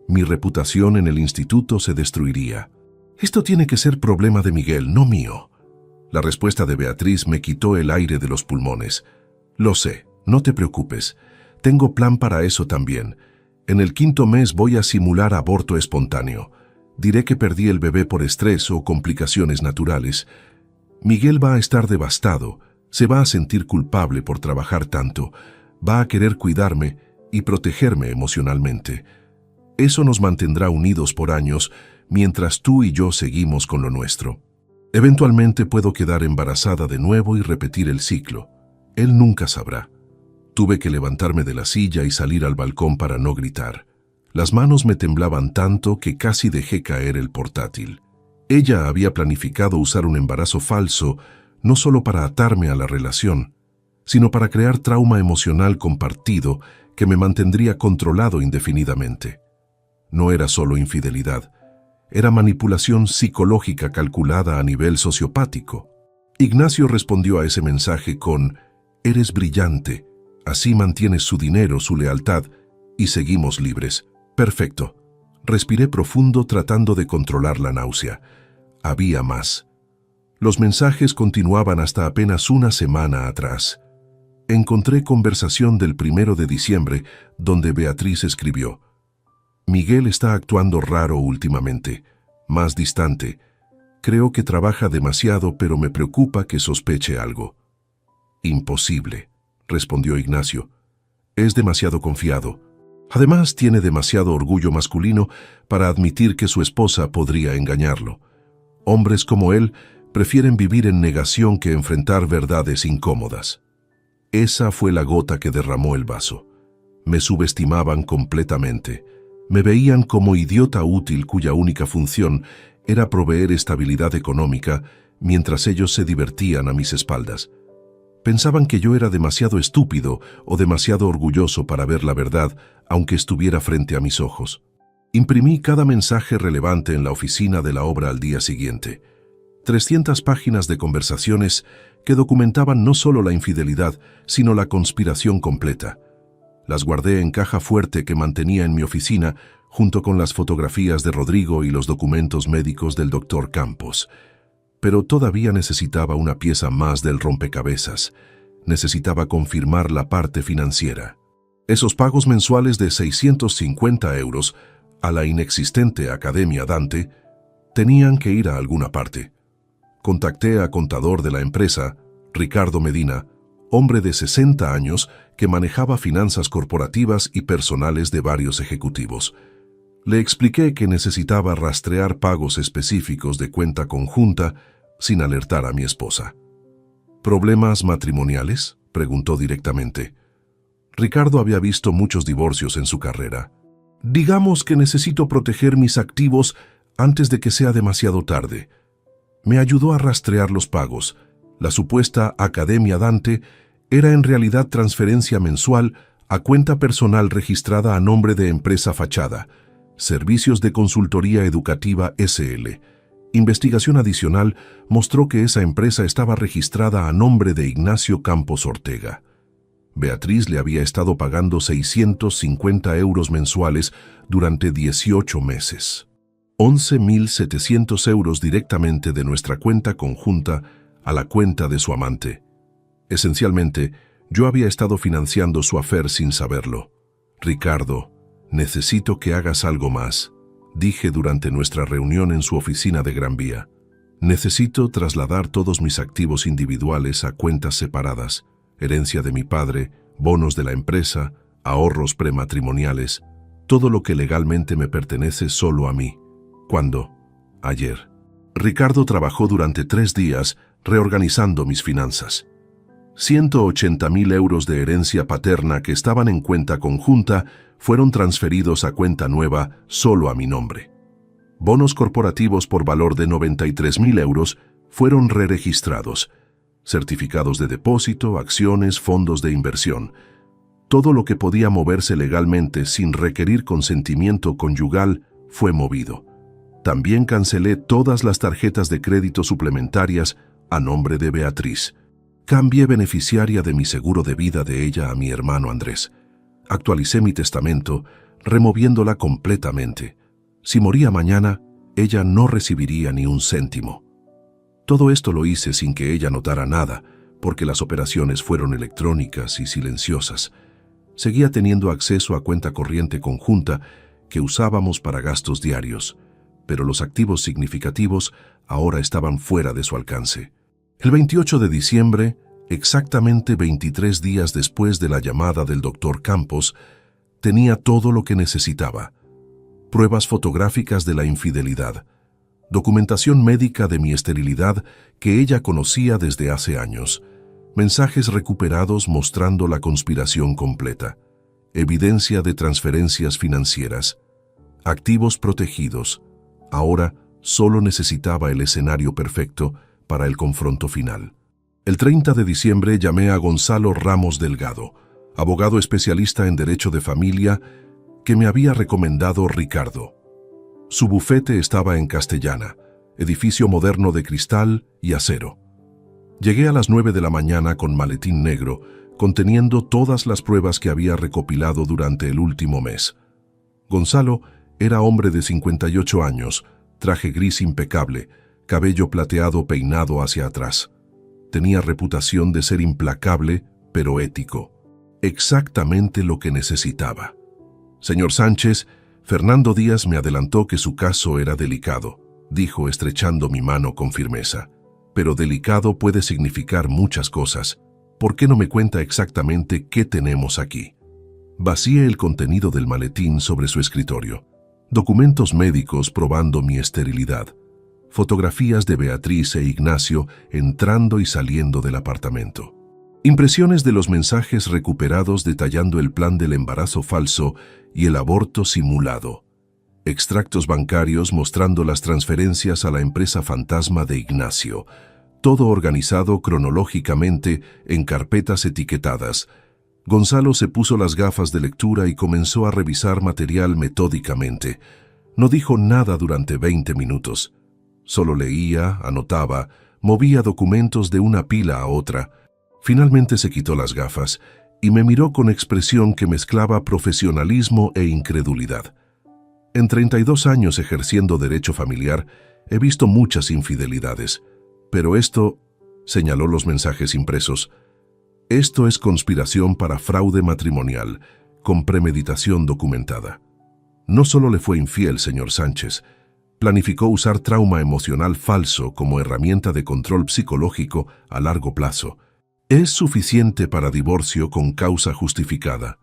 Mi reputación en el instituto se destruiría. Esto tiene que ser problema de Miguel, no mío». La respuesta de Beatriz me quitó el aire de los pulmones. «Lo sé, no te preocupes. Tengo plan para eso también. En el 5º mes voy a simular aborto espontáneo. Diré que perdí el bebé por estrés o complicaciones naturales. Miguel va a estar devastado, se va a sentir culpable por trabajar tanto, va a querer cuidarme y protegerme emocionalmente. Eso nos mantendrá unidos por años mientras tú y yo seguimos con lo nuestro. Eventualmente puedo quedar embarazada de nuevo y repetir el ciclo. Él nunca sabrá». Tuve que levantarme de la silla y salir al balcón para no gritar. Las manos me temblaban tanto que casi dejé caer el portátil. Ella había planificado usar un embarazo falso no solo para atarme a la relación, sino para crear trauma emocional compartido que me mantendría controlado indefinidamente. No era solo infidelidad, era manipulación psicológica calculada a nivel sociopático. Ignacio respondió a ese mensaje con: «Eres brillante, así mantienes su dinero, su lealtad, y seguimos libres». Perfecto. Respiré profundo tratando de controlar la náusea. Había más. Los mensajes continuaban hasta apenas 1 semana atrás. Encontré conversación del 1 de diciembre, donde Beatriz escribió: «Miguel está actuando raro últimamente, más distante. Creo que trabaja demasiado, pero me preocupa que sospeche algo». «Imposible», respondió Ignacio. «Es demasiado confiado. Además, tiene demasiado orgullo masculino para admitir que su esposa podría engañarlo. Hombres como él prefieren vivir en negación que enfrentar verdades incómodas». Esa fue la gota que derramó el vaso. Me subestimaban completamente. Me veían como idiota útil cuya única función era proveer estabilidad económica mientras ellos se divertían a mis espaldas. Pensaban que yo era demasiado estúpido o demasiado orgulloso para ver la verdad, aunque estuviera frente a mis ojos. Imprimí cada mensaje relevante en la oficina de la obra al día siguiente. 300 páginas de conversaciones que documentaban no solo la infidelidad, sino la conspiración completa. Las guardé en caja fuerte que mantenía en mi oficina, junto con las fotografías de Rodrigo y los documentos médicos del doctor Campos. Pero todavía necesitaba una pieza más del rompecabezas. Necesitaba confirmar la parte financiera. Esos pagos mensuales de 650 euros a la inexistente Academia Dante tenían que ir a alguna parte. Contacté a contador de la empresa, Ricardo Medina, hombre de 60 años que manejaba finanzas corporativas y personales de varios ejecutivos. Le expliqué que necesitaba rastrear pagos específicos de cuenta conjunta sin alertar a mi esposa. ¿Problemas matrimoniales?, preguntó directamente. Ricardo había visto muchos divorcios en su carrera. Digamos que necesito proteger mis activos antes de que sea demasiado tarde. Me ayudó a rastrear los pagos. La supuesta Academia Dante era en realidad transferencia mensual a cuenta personal registrada a nombre de Empresa Fachada, Servicios de Consultoría Educativa S.L. Investigación adicional mostró que esa empresa estaba registrada a nombre de Ignacio Campos Ortega. Beatriz le había estado pagando 650 euros mensuales durante 18 meses. 11.700 euros directamente de nuestra cuenta conjunta a la cuenta de su amante. Esencialmente, yo había estado financiando su affair sin saberlo. Ricardo, necesito que hagas algo más, dije durante nuestra reunión en su oficina de Gran Vía. Necesito trasladar todos mis activos individuales a cuentas separadas, herencia de mi padre, bonos de la empresa, ahorros prematrimoniales, todo lo que legalmente me pertenece solo a mí. ¿Cuándo? Ayer. Ricardo trabajó durante 3 días reorganizando mis finanzas. 180.000 euros de herencia paterna que estaban en cuenta conjunta fueron transferidos a cuenta nueva solo a mi nombre. Bonos corporativos por valor de 93.000 euros fueron reregistrados. Certificados de depósito, acciones, fondos de inversión. Todo lo que podía moverse legalmente sin requerir consentimiento conyugal fue movido. También cancelé todas las tarjetas de crédito suplementarias a nombre de Beatriz. Cambié beneficiaria de mi seguro de vida de ella a mi hermano Andrés. Actualicé mi testamento, removiéndola completamente. Si moría mañana, ella no recibiría ni un céntimo. Todo esto lo hice sin que ella notara nada, porque las operaciones fueron electrónicas y silenciosas. Seguía teniendo acceso a cuenta corriente conjunta que usábamos para gastos diarios, pero los activos significativos ahora estaban fuera de su alcance. El 28 de diciembre, exactamente 23 días después de la llamada del doctor Campos, tenía todo lo que necesitaba. Pruebas fotográficas de la infidelidad, documentación médica de mi esterilidad que ella conocía desde hace años, mensajes recuperados mostrando la conspiración completa, evidencia de transferencias financieras, activos protegidos. Ahora solo necesitaba el escenario perfecto para el confronto final. El 30 de diciembre llamé a Gonzalo Ramos Delgado, abogado especialista en derecho de familia que me había recomendado Ricardo. Su bufete estaba en Castellana, edificio moderno de cristal y acero. Llegué a las 9 de la mañana con maletín negro, conteniendo todas las pruebas que había recopilado durante el último mes. Gonzalo era hombre de 58 años, traje gris impecable, cabello plateado peinado hacia atrás. Tenía reputación de ser implacable, pero ético. Exactamente lo que necesitaba. Señor Sánchez, Fernando Díaz me adelantó que su caso era delicado, dijo estrechando mi mano con firmeza. Pero delicado puede significar muchas cosas. ¿Por qué no me cuenta exactamente qué tenemos aquí? Vacié el contenido del maletín sobre su escritorio. Documentos médicos probando mi esterilidad. Fotografías de Beatriz e Ignacio entrando y saliendo del apartamento. Impresiones de los mensajes recuperados detallando el plan del embarazo falso y el aborto simulado. Extractos bancarios mostrando las transferencias a la empresa fantasma de Ignacio. Todo organizado cronológicamente en carpetas etiquetadas. Gonzalo se puso las gafas de lectura y comenzó a revisar material metódicamente. No dijo nada durante 20 minutos. Solo leía, anotaba, movía documentos de una pila a otra. Finalmente se quitó las gafas y me miró con expresión que mezclaba profesionalismo e incredulidad. En 32 años ejerciendo derecho familiar, he visto muchas infidelidades. Pero esto, señaló los mensajes impresos, esto es conspiración para fraude matrimonial, con premeditación documentada. No solo le fue infiel, señor Sánchez, planificó usar trauma emocional falso como herramienta de control psicológico a largo plazo. Es suficiente para divorcio con causa justificada.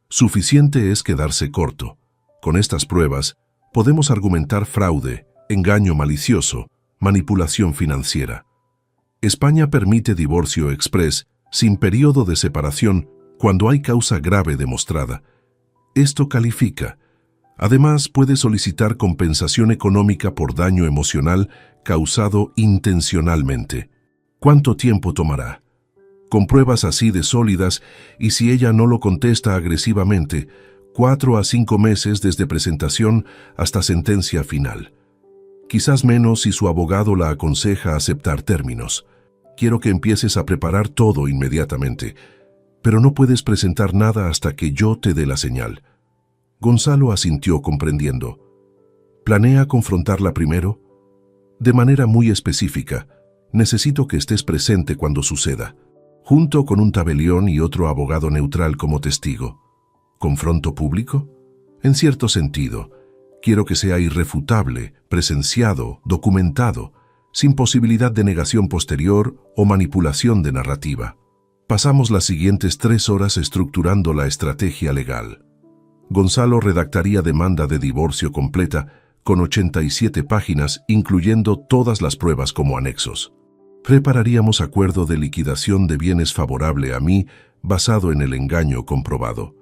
Suficiente es quedarse corto. Con estas pruebas, podemos argumentar fraude, engaño malicioso, manipulación financiera. España permite divorcio exprés sin periodo de separación cuando hay causa grave demostrada. Esto califica. Además, puede solicitar compensación económica por daño emocional causado intencionalmente. ¿Cuánto tiempo tomará? Con pruebas así de sólidas, y si ella no lo contesta agresivamente, 4 a 5 meses desde presentación hasta sentencia final. Quizás menos si su abogado la aconseja aceptar términos. Quiero que empieces a preparar todo inmediatamente, pero no puedes presentar nada hasta que yo te dé la señal. Gonzalo asintió comprendiendo. ¿Planea confrontarla primero? De manera muy específica. Necesito que estés presente cuando suceda, junto con un tabelión y otro abogado neutral como testigo. ¿Confronto público? En cierto sentido. Quiero que sea irrefutable, presenciado, documentado, sin posibilidad de negación posterior o manipulación de narrativa. Pasamos las siguientes 3 horas estructurando la estrategia legal. Gonzalo redactaría demanda de divorcio completa con 87 páginas, incluyendo todas las pruebas como anexos. Prepararíamos acuerdo de liquidación de bienes favorable a mí, basado en el engaño comprobado.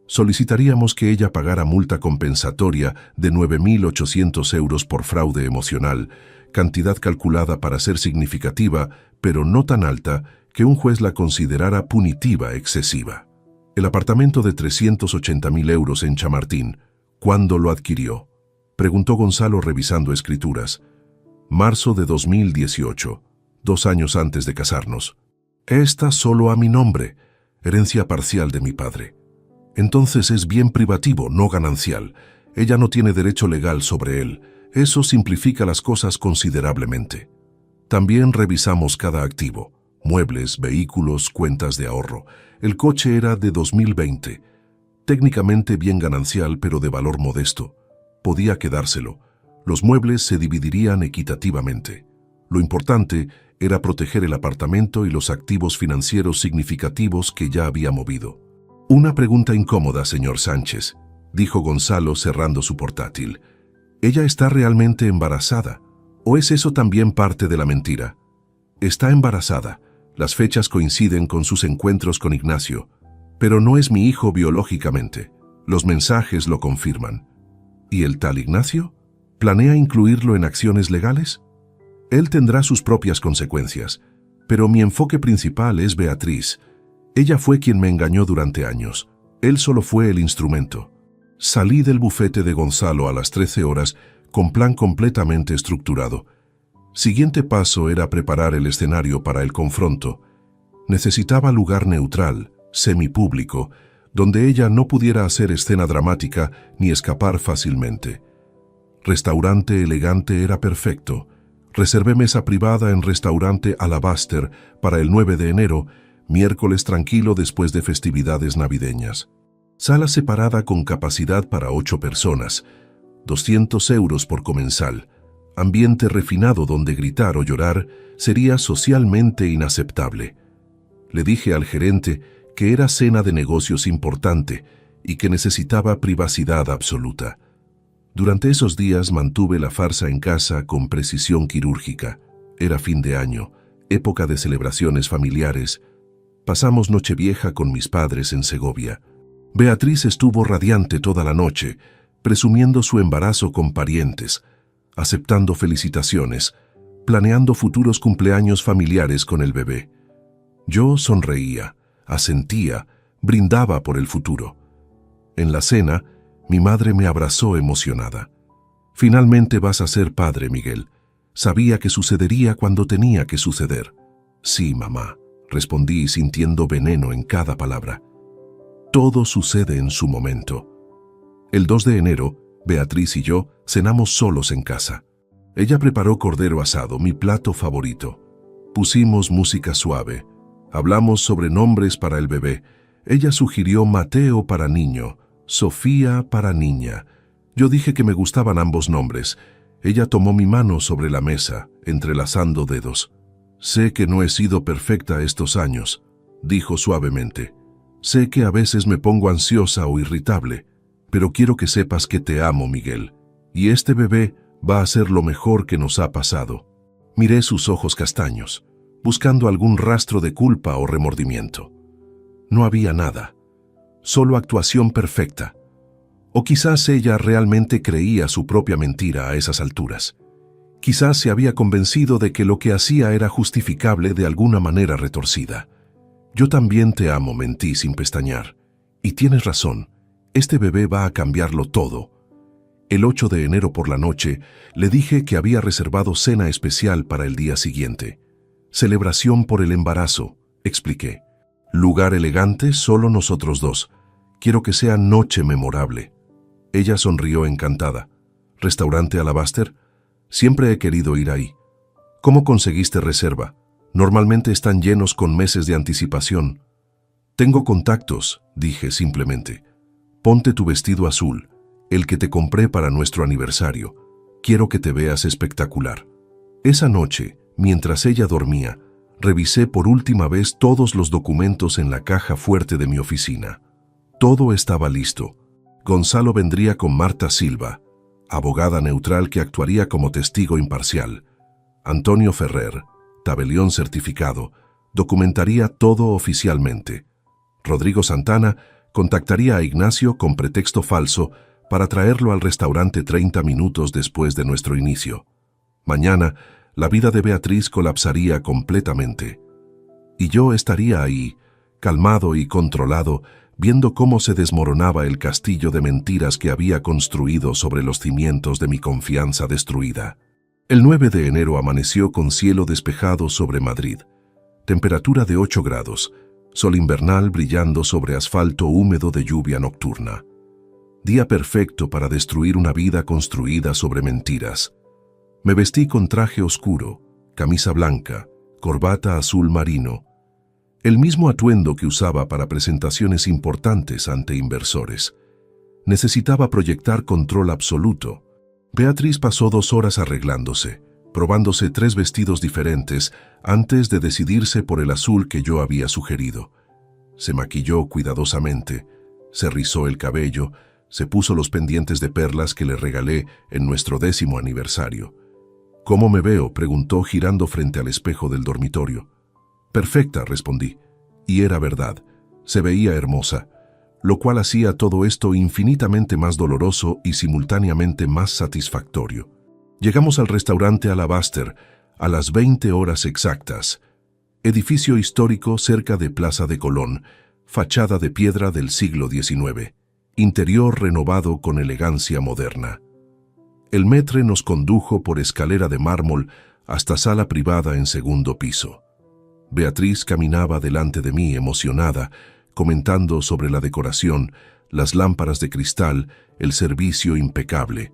Solicitaríamos que ella pagara multa compensatoria de 9.800 euros por fraude emocional, cantidad calculada para ser significativa, pero no tan alta que un juez la considerara punitiva excesiva. El apartamento de 380.000 euros en Chamartín, ¿cuándo lo adquirió? Preguntó Gonzalo revisando escrituras. Marzo de 2018, 2 años antes de casarnos. Está solo a mi nombre, herencia parcial de mi padre. Entonces es bien privativo, no ganancial. Ella no tiene derecho legal sobre él. Eso simplifica las cosas considerablemente. También revisamos cada activo. Muebles, vehículos, cuentas de ahorro. El coche era de 2020. Técnicamente bien ganancial, pero de valor modesto. Podía quedárselo. Los muebles se dividirían equitativamente. Lo importante era proteger el apartamento y los activos financieros significativos que ya había movido. Una pregunta incómoda, señor Sánchez, dijo Gonzalo cerrando su portátil. ¿Ella está realmente embarazada? ¿O es eso también parte de la mentira? Está embarazada. Las fechas coinciden con sus encuentros con Ignacio, pero no es mi hijo biológicamente. Los mensajes lo confirman. ¿Y el tal Ignacio? ¿Planea incluirlo en acciones legales? Él tendrá sus propias consecuencias, pero mi enfoque principal es Beatriz. Ella fue quien me engañó durante años. Él solo fue el instrumento. Salí del bufete de Gonzalo a las 13 horas con plan completamente estructurado. Siguiente paso era preparar el escenario para el confronto. Necesitaba lugar neutral, semipúblico, donde ella no pudiera hacer escena dramática ni escapar fácilmente. Restaurante elegante era perfecto. Reservé mesa privada en restaurante Alabaster para el 9 de enero, miércoles tranquilo después de festividades navideñas. Sala separada con capacidad para 8 personas, 200 euros por comensal. Ambiente refinado donde gritar o llorar sería socialmente inaceptable. Le dije al gerente que era cena de negocios importante y que necesitaba privacidad absoluta. Durante esos días mantuve la farsa en casa con precisión quirúrgica. Era fin de año, época de celebraciones familiares. Pasamos Nochevieja con mis padres en Segovia. Beatriz estuvo radiante toda la noche, presumiendo su embarazo con parientes, aceptando felicitaciones, planeando futuros cumpleaños familiares con el bebé. Yo sonreía, asentía, brindaba por el futuro. En la cena, mi madre me abrazó emocionada. Finalmente vas a ser padre, Miguel. Sabía que sucedería cuando tenía que suceder. Sí, mamá, respondí sintiendo veneno en cada palabra. Todo sucede en su momento. El 2 de enero, Beatriz y yo cenamos solos en casa. Ella preparó cordero asado, mi plato favorito. Pusimos música suave. Hablamos sobre nombres para el bebé. Ella sugirió Mateo para niño, Sofía para niña. Yo dije que me gustaban ambos nombres. Ella tomó mi mano sobre la mesa, entrelazando dedos. «Sé que no he sido perfecta estos años», dijo suavemente. «Sé que a veces me pongo ansiosa o irritable, pero quiero que sepas que te amo, Miguel. Y este bebé va a ser lo mejor que nos ha pasado». Miré sus ojos castaños, buscando algún rastro de culpa o remordimiento. No había nada, solo actuación perfecta. O quizás ella realmente creía su propia mentira a esas alturas. Quizás se había convencido de que lo que hacía era justificable de alguna manera retorcida. «Yo también te amo», mentí sin pestañear. «Y tienes razón, este bebé va a cambiarlo todo». El 8 de enero por la noche le dije que había reservado cena especial para el día siguiente. «Celebración por el embarazo», expliqué. «Lugar elegante, solo nosotros dos. Quiero que sea noche memorable». Ella sonrió encantada. «¿Restaurante Alabaster? Siempre he querido ir ahí». «¿Cómo conseguiste reserva? Normalmente están llenos con meses de anticipación». «Tengo contactos», dije simplemente. «Ponte tu vestido azul, el que te compré para nuestro aniversario. Quiero que te veas espectacular». Esa noche, mientras ella dormía, revisé por última vez todos los documentos en la caja fuerte de mi oficina. Todo estaba listo. Gonzalo vendría con Marta Silva, abogada neutral que actuaría como testigo imparcial. Antonio Ferrer, tabelión certificado, documentaría todo oficialmente. Rodrigo Santana contactaría a Ignacio con pretexto falso para traerlo al restaurante 30 minutos después de nuestro inicio. Mañana, la vida de Beatriz colapsaría completamente. Y yo estaría ahí, calmado y controlado, viendo cómo se desmoronaba el castillo de mentiras que había construido sobre los cimientos de mi confianza destruida. El 9 de enero amaneció con cielo despejado sobre Madrid. Temperatura de 8 grados, sol invernal brillando sobre asfalto húmedo de lluvia nocturna. Día perfecto para destruir una vida construida sobre mentiras. Me vestí con traje oscuro, camisa blanca, corbata azul marino, el mismo atuendo que usaba para presentaciones importantes ante inversores. Necesitaba proyectar control absoluto. Beatriz pasó 2 horas arreglándose, probándose 3 vestidos diferentes antes de decidirse por el azul que yo había sugerido. Se maquilló cuidadosamente, se rizó el cabello, se puso los pendientes de perlas que le regalé en nuestro 10º aniversario. «¿Cómo me veo?», preguntó girando frente al espejo del dormitorio. «Perfecta», respondí. Y era verdad, se veía hermosa, lo cual hacía todo esto infinitamente más doloroso y simultáneamente más satisfactorio. Llegamos al restaurante Alabaster a las 20 horas exactas. Edificio histórico cerca de Plaza de Colón, fachada de piedra del siglo XIX, interior renovado con elegancia moderna. El maître nos condujo por escalera de mármol hasta sala privada en 2º piso. Beatriz caminaba delante de mí emocionada, comentando sobre la decoración, las lámparas de cristal, el servicio impecable.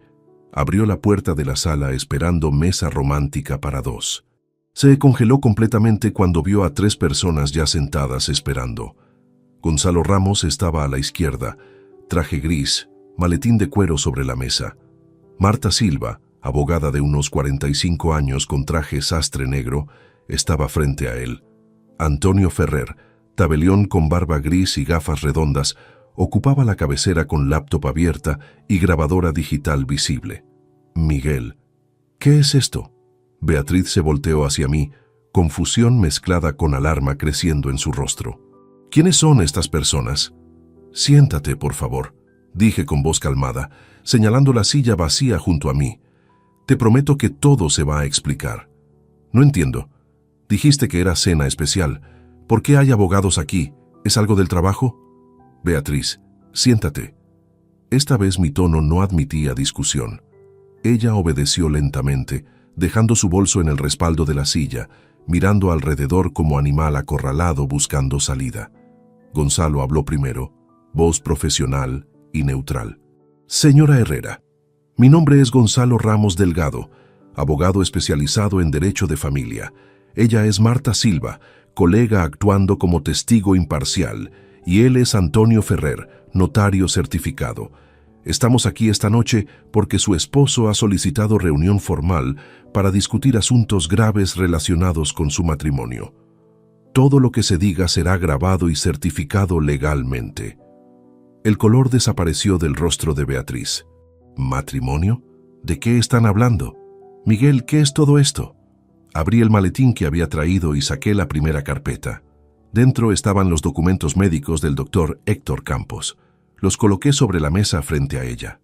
Abrió la puerta de la sala esperando mesa romántica para 2. Se congeló completamente cuando vio a 3 personas ya sentadas esperando. Gonzalo Ramos estaba a la izquierda, traje gris, maletín de cuero sobre la mesa. Marta Silva, abogada de unos 45 años con traje sastre negro, estaba frente a él. Antonio Ferrer, tabelión con barba gris y gafas redondas, ocupaba la cabecera con laptop abierta y grabadora digital visible. Miguel. «¿Qué es esto?». Beatriz se volteó hacia mí, confusión mezclada con alarma creciendo en su rostro. «¿Quiénes son estas personas?». «Siéntate, por favor», dije con voz calmada, señalando la silla vacía junto a mí. «Te prometo que todo se va a explicar». «No entiendo. Dijiste que era cena especial. ¿Por qué hay abogados aquí? ¿Es algo del trabajo?». «Beatriz, siéntate». Esta vez mi tono no admitía discusión. Ella obedeció lentamente, dejando su bolso en el respaldo de la silla, mirando alrededor como animal acorralado buscando salida. Gonzalo habló primero, voz profesional y neutral. «Señora Herrera, mi nombre es Gonzalo Ramos Delgado, abogado especializado en derecho de familia. Ella es Marta Silva, colega actuando como testigo imparcial, y él es Antonio Ferrer, notario certificado. Estamos aquí esta noche porque su esposo ha solicitado reunión formal para discutir asuntos graves relacionados con su matrimonio. Todo lo que se diga será grabado y certificado legalmente. El color desapareció del rostro de Beatriz. ¿Matrimonio? ¿De qué están hablando? Miguel, ¿qué es todo esto? Abrí el maletín que había traído y saqué la primera carpeta. Dentro estaban los documentos médicos del doctor Héctor Campos. Los coloqué sobre la mesa frente a ella.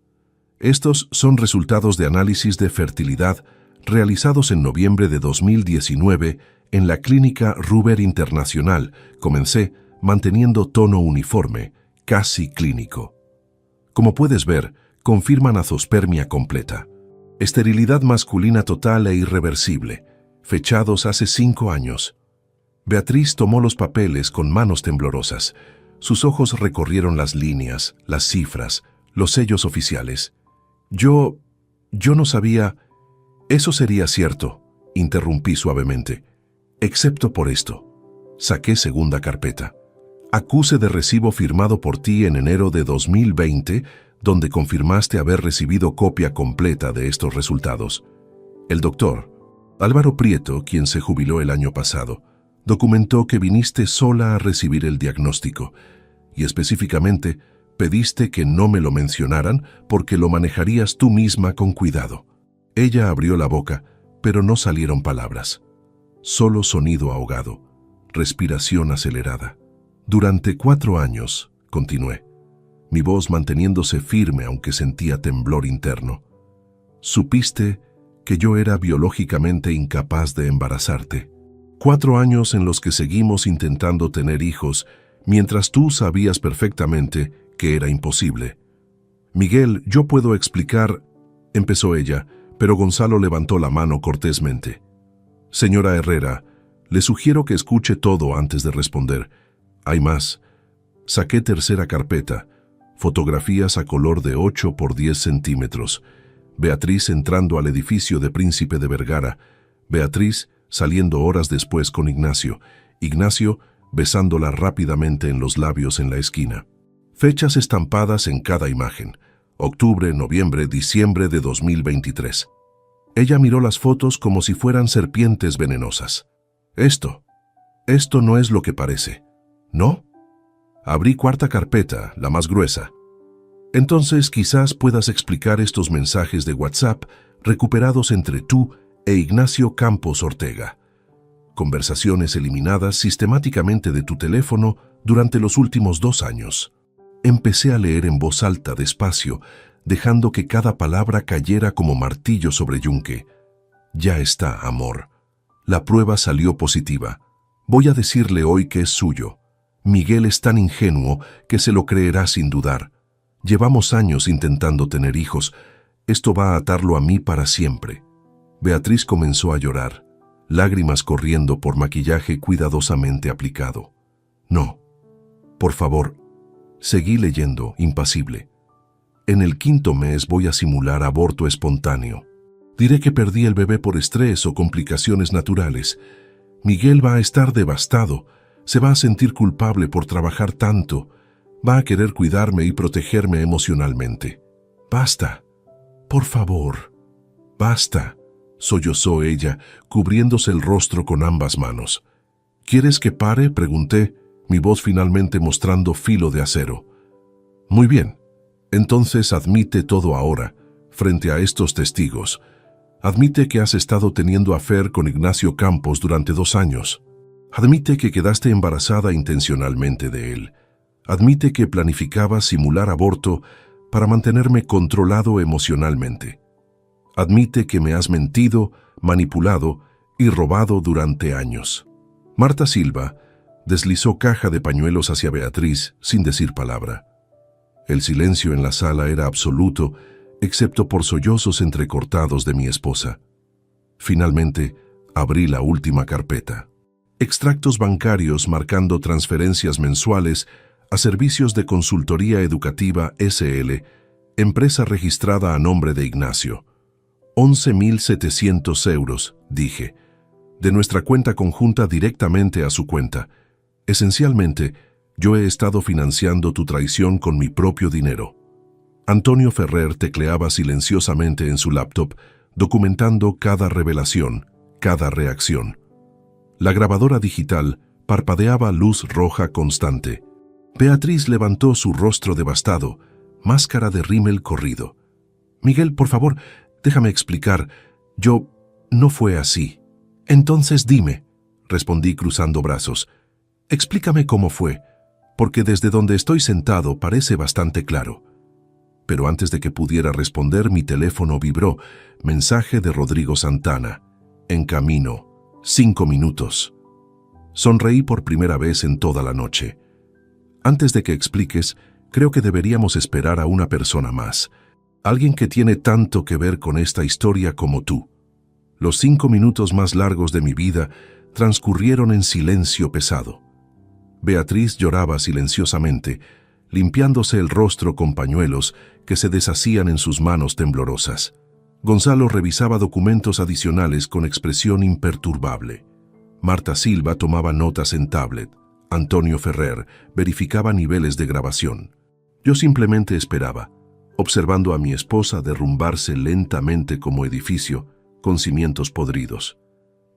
Estos son resultados de análisis de fertilidad realizados en noviembre de 2019 en la clínica Ruber Internacional. Comencé manteniendo tono uniforme, casi clínico. Como puedes ver, confirman azospermia completa. Esterilidad masculina total e irreversible, fechados hace 5 años. Beatriz tomó los papeles con manos temblorosas. Sus ojos recorrieron las líneas, las cifras, los sellos oficiales. Yo no sabía. Eso sería cierto, interrumpí suavemente. Excepto por esto. Saqué segunda carpeta. Acuse de recibo firmado por ti en enero de 2020, donde confirmaste haber recibido copia completa de estos resultados. El doctor Álvaro Prieto, quien se jubiló el año pasado, documentó que viniste sola a recibir el diagnóstico y específicamente pediste que no me lo mencionaran porque lo manejarías tú misma con cuidado. Ella abrió la boca, pero no salieron palabras. Solo sonido ahogado, respiración acelerada. Durante 4 años, continué, mi voz manteniéndose firme aunque sentía temblor interno. Supiste que yo era biológicamente incapaz de embarazarte. 4 años en los que seguimos intentando tener hijos, mientras tú sabías perfectamente que era imposible. Miguel, yo puedo explicar, empezó ella, pero Gonzalo levantó la mano cortésmente. Señora Herrera, le sugiero que escuche todo antes de responder. Hay más. Saqué tercera carpeta, fotografías a color de 8 por 10 centímetros. Beatriz entrando al edificio de Príncipe de Vergara. Beatriz saliendo horas después con Ignacio. Ignacio besándola rápidamente en los labios en la esquina. Fechas estampadas en cada imagen. Octubre, noviembre, diciembre de 2023. Ella miró las fotos como si fueran serpientes venenosas. Esto no es lo que parece, ¿no? Abrí cuarta carpeta, la más gruesa. Entonces quizás puedas explicar estos mensajes de WhatsApp recuperados entre tú e Ignacio Campos Ortega. Conversaciones eliminadas sistemáticamente de tu teléfono durante los últimos 2 años. Empecé a leer en voz alta, despacio, dejando que cada palabra cayera como martillo sobre yunque. Ya está, amor. La prueba salió positiva. Voy a decirle hoy que es suyo. Miguel es tan ingenuo que se lo creerá sin dudar. Llevamos años intentando tener hijos. Esto va a atarlo a mí para siempre. Beatriz comenzó a llorar, lágrimas corriendo por maquillaje cuidadosamente aplicado. No, por favor. Seguí leyendo, impasible. En el 5.º mes voy a simular aborto espontáneo. Diré que perdí el bebé por estrés o complicaciones naturales. Miguel va a estar devastado. Se va a sentir culpable por trabajar tanto. Va a querer cuidarme y protegerme emocionalmente. Basta. Por favor. Basta, sollozó ella, cubriéndose el rostro con ambas manos. ¿Quieres que pare?, pregunté, mi voz finalmente mostrando filo de acero. Muy bien. Entonces admite todo ahora, frente a estos testigos. Admite que has estado teniendo affair con Ignacio Campos durante 2 años. Admite que quedaste embarazada intencionalmente de él. Admite que planificabas simular aborto para mantenerme controlado emocionalmente. Admite que me has mentido, manipulado y robado durante años. Marta Silva deslizó caja de pañuelos hacia Beatriz sin decir palabra. El silencio en la sala era absoluto, excepto por sollozos entrecortados de mi esposa. Finalmente, abrí la última carpeta. Extractos bancarios marcando transferencias mensuales a Servicios de Consultoría Educativa S.L., empresa registrada a nombre de Ignacio. 11.700 euros, dije, de nuestra cuenta conjunta directamente a su cuenta. Esencialmente, Yo he estado financiando tu traición con mi propio dinero. Antonio Ferrer tecleaba silenciosamente en su laptop, documentando cada revelación, cada reacción. La grabadora digital parpadeaba luz roja constante. Beatriz levantó su rostro devastado, máscara de rímel corrido. «Miguel, por favor, déjame explicar. No fue así». «Entonces dime», respondí cruzando brazos. «Explícame cómo fue, porque desde donde estoy sentado parece bastante claro». Pero antes de que pudiera responder, mi teléfono vibró. Mensaje de Rodrigo Santana. «En camino. 5 minutos». Sonreí por primera vez en toda la noche. «Antes de que expliques, creo que deberíamos esperar a una persona más. Alguien que tiene tanto que ver con esta historia como tú». Los 5 minutos más largos de mi vida transcurrieron en silencio pesado. Beatriz lloraba silenciosamente, limpiándose el rostro con pañuelos que se deshacían en sus manos temblorosas. Gonzalo revisaba documentos adicionales con expresión imperturbable. Marta Silva tomaba notas en tablet. Antonio Ferrer verificaba niveles de grabación. Yo simplemente esperaba, observando a mi esposa derrumbarse lentamente como edificio, con cimientos podridos.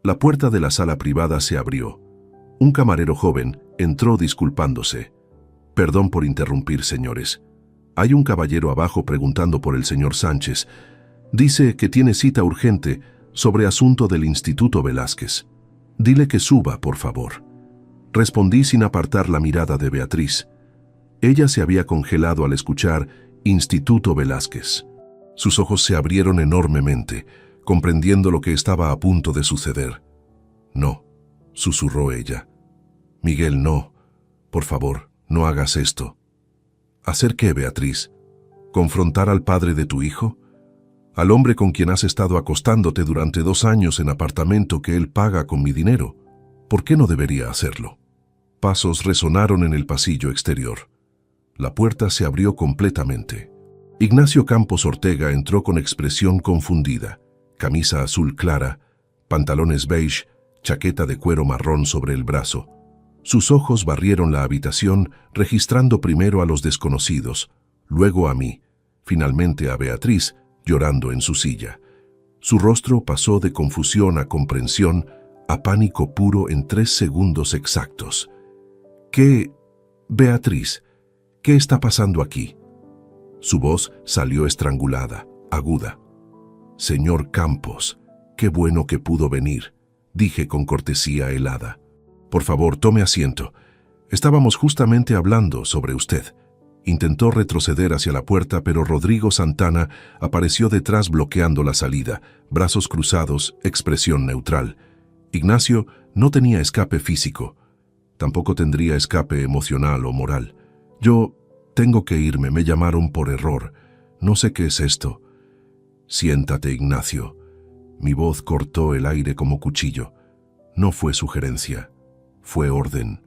La puerta de la sala privada se abrió. Un camarero joven entró disculpándose. «Perdón por interrumpir, señores. Hay un caballero abajo preguntando por el señor Sánchez. Dice que tiene cita urgente sobre asunto del Instituto Velázquez. Dile que suba, por favor». Respondí sin apartar la mirada de Beatriz. Ella se había congelado al escuchar Instituto Velázquez. Sus ojos se abrieron enormemente, comprendiendo lo que estaba a punto de suceder. «No», susurró ella. «Miguel, no. Por favor, no hagas esto». «¿Hacer qué, Beatriz? ¿Confrontar al padre de tu hijo? ¿Al hombre con quien has estado acostándote durante 2 años en apartamento que él paga con mi dinero? ¿Por qué no debería hacerlo?» Pasos resonaron en el pasillo exterior. La puerta se abrió completamente. Ignacio Campos Ortega entró con expresión confundida. Camisa azul clara, pantalones beige, chaqueta de cuero marrón sobre el brazo. Sus ojos barrieron la habitación, registrando primero a los desconocidos, luego a mí, finalmente a Beatriz, llorando en su silla. Su rostro pasó de confusión a comprensión, a pánico puro en 3 segundos exactos. «¿Qué? Beatriz, ¿qué está pasando aquí?» Su voz salió estrangulada, aguda. «Señor Campos, qué bueno que pudo venir», dije con cortesía helada. «Por favor, tome asiento. Estábamos justamente hablando sobre usted». Intentó retroceder hacia la puerta, pero Rodrigo Santana apareció detrás bloqueando la salida, brazos cruzados, expresión neutral. Ignacio no tenía escape físico. Tampoco tendría escape emocional o moral. «Yo tengo que irme, me llamaron por error. No sé qué es esto». «Siéntate, Ignacio». Mi voz cortó el aire como cuchillo. No fue sugerencia, fue orden.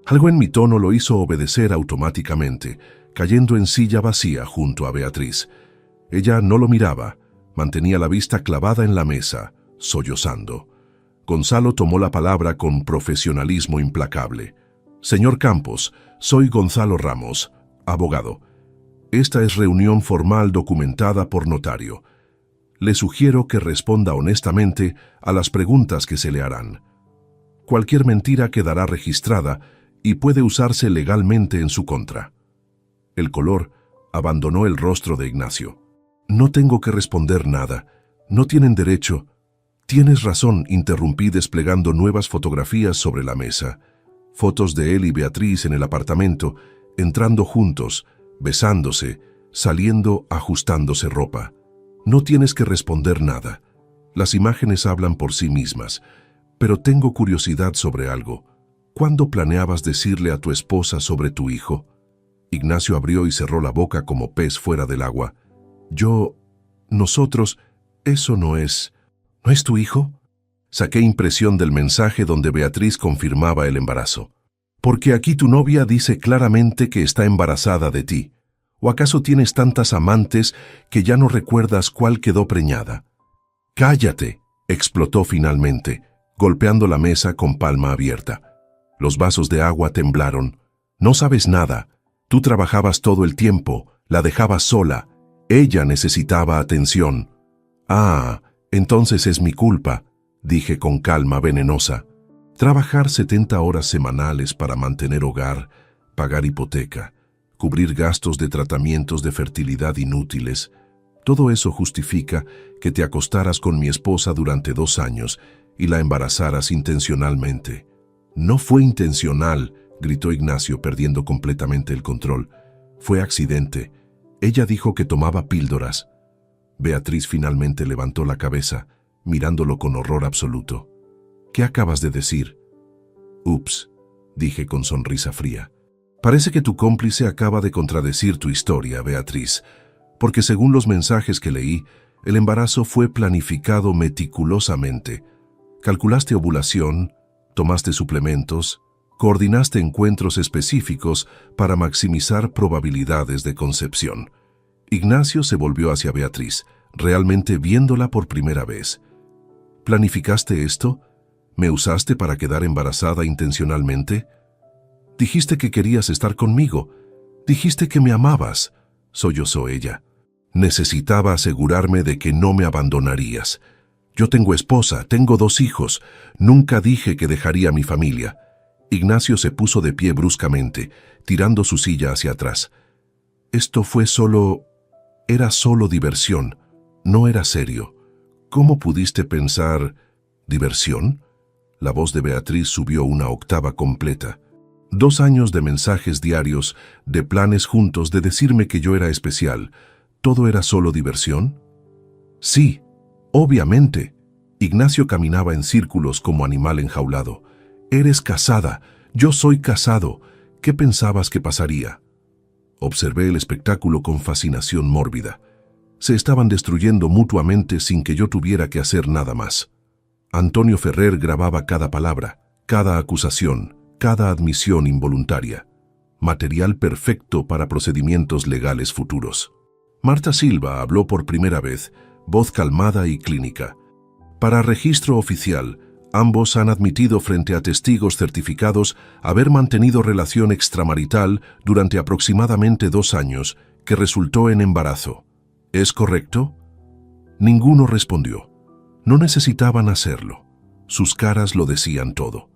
Algo en mi tono lo hizo obedecer automáticamente, cayendo en silla vacía junto a Beatriz. Ella no lo miraba, mantenía la vista clavada en la mesa, sollozando. Gonzalo tomó la palabra con profesionalismo implacable. «Señor Campos, soy Gonzalo Ramos, abogado. Esta es reunión formal documentada por notario. Le sugiero que responda honestamente a las preguntas que se le harán. Cualquier mentira quedará registrada y puede usarse legalmente en su contra». El color abandonó el rostro de Ignacio. «No tengo que responder nada. No tienen derecho». «Tienes razón», interrumpí desplegando nuevas fotografías sobre la mesa. Fotos de él y Beatriz en el apartamento, entrando juntos, besándose, saliendo, ajustándose ropa. «No tienes que responder nada. Las imágenes hablan por sí mismas. Pero tengo curiosidad sobre algo. ¿Cuándo planeabas decirle a tu esposa sobre tu hijo?» Ignacio abrió y cerró la boca como pez fuera del agua. «Nosotros, eso no es tu hijo?» Saqué impresión del mensaje donde Beatriz confirmaba el embarazo. «Porque aquí tu novia dice claramente que está embarazada de ti. ¿O acaso tienes tantas amantes que ya no recuerdas cuál quedó preñada?» «¡Cállate!», explotó finalmente, golpeando la mesa con palma abierta. Los vasos de agua temblaron. No sabes nada. Tú trabajabas todo el tiempo, la dejabas sola. Ella necesitaba atención. Ah, entonces es mi culpa, dije con calma venenosa. Trabajar 70 horas semanales para mantener hogar, pagar hipoteca, cubrir gastos de tratamientos de fertilidad inútiles. Todo eso justifica que te acostaras con mi esposa durante 2 años y la embarazaras intencionalmente. No fue intencional, gritó Ignacio perdiendo completamente el control. Fue accidente. Ella dijo que tomaba píldoras. Beatriz finalmente levantó la cabeza, mirándolo con horror absoluto. ¿Qué acabas de decir? Ups, dije con sonrisa fría. Parece que tu cómplice acaba de contradecir tu historia, Beatriz, porque según los mensajes que leí, el embarazo fue planificado meticulosamente. Calculaste ovulación, tomaste suplementos, coordinaste encuentros específicos para maximizar probabilidades de concepción. Ignacio se volvió hacia Beatriz, realmente viéndola por primera vez. ¿Planificaste esto? ¿Me usaste para quedar embarazada intencionalmente? Dijiste que querías estar conmigo. Dijiste que me amabas, sollozó ella. Necesitaba asegurarme de que no me abandonarías. Yo tengo esposa, tengo 2 hijos. Nunca dije que dejaría a mi familia. Ignacio se puso de pie bruscamente, tirando su silla hacia atrás. Esto fue era solo diversión, no era serio. ¿Cómo pudiste pensar diversión? La voz de Beatriz subió una octava completa. 2 años de mensajes diarios, de planes juntos, de decirme que yo era especial. ¿Todo era solo diversión? Sí, obviamente. Ignacio caminaba en círculos como animal enjaulado. Eres casada, yo soy casado. ¿Qué pensabas que pasaría? Observé el espectáculo con fascinación mórbida. Se estaban destruyendo mutuamente sin que yo tuviera que hacer nada más. Antonio Ferrer grababa cada palabra, cada acusación, cada admisión involuntaria. Material perfecto para procedimientos legales futuros. Marta Silva habló por primera vez, voz calmada y clínica. Para registro oficial, ambos han admitido frente a testigos certificados haber mantenido relación extramarital durante aproximadamente 2 años, que resultó en embarazo. ¿Es correcto? Ninguno respondió. No necesitaban hacerlo. Sus caras lo decían todo.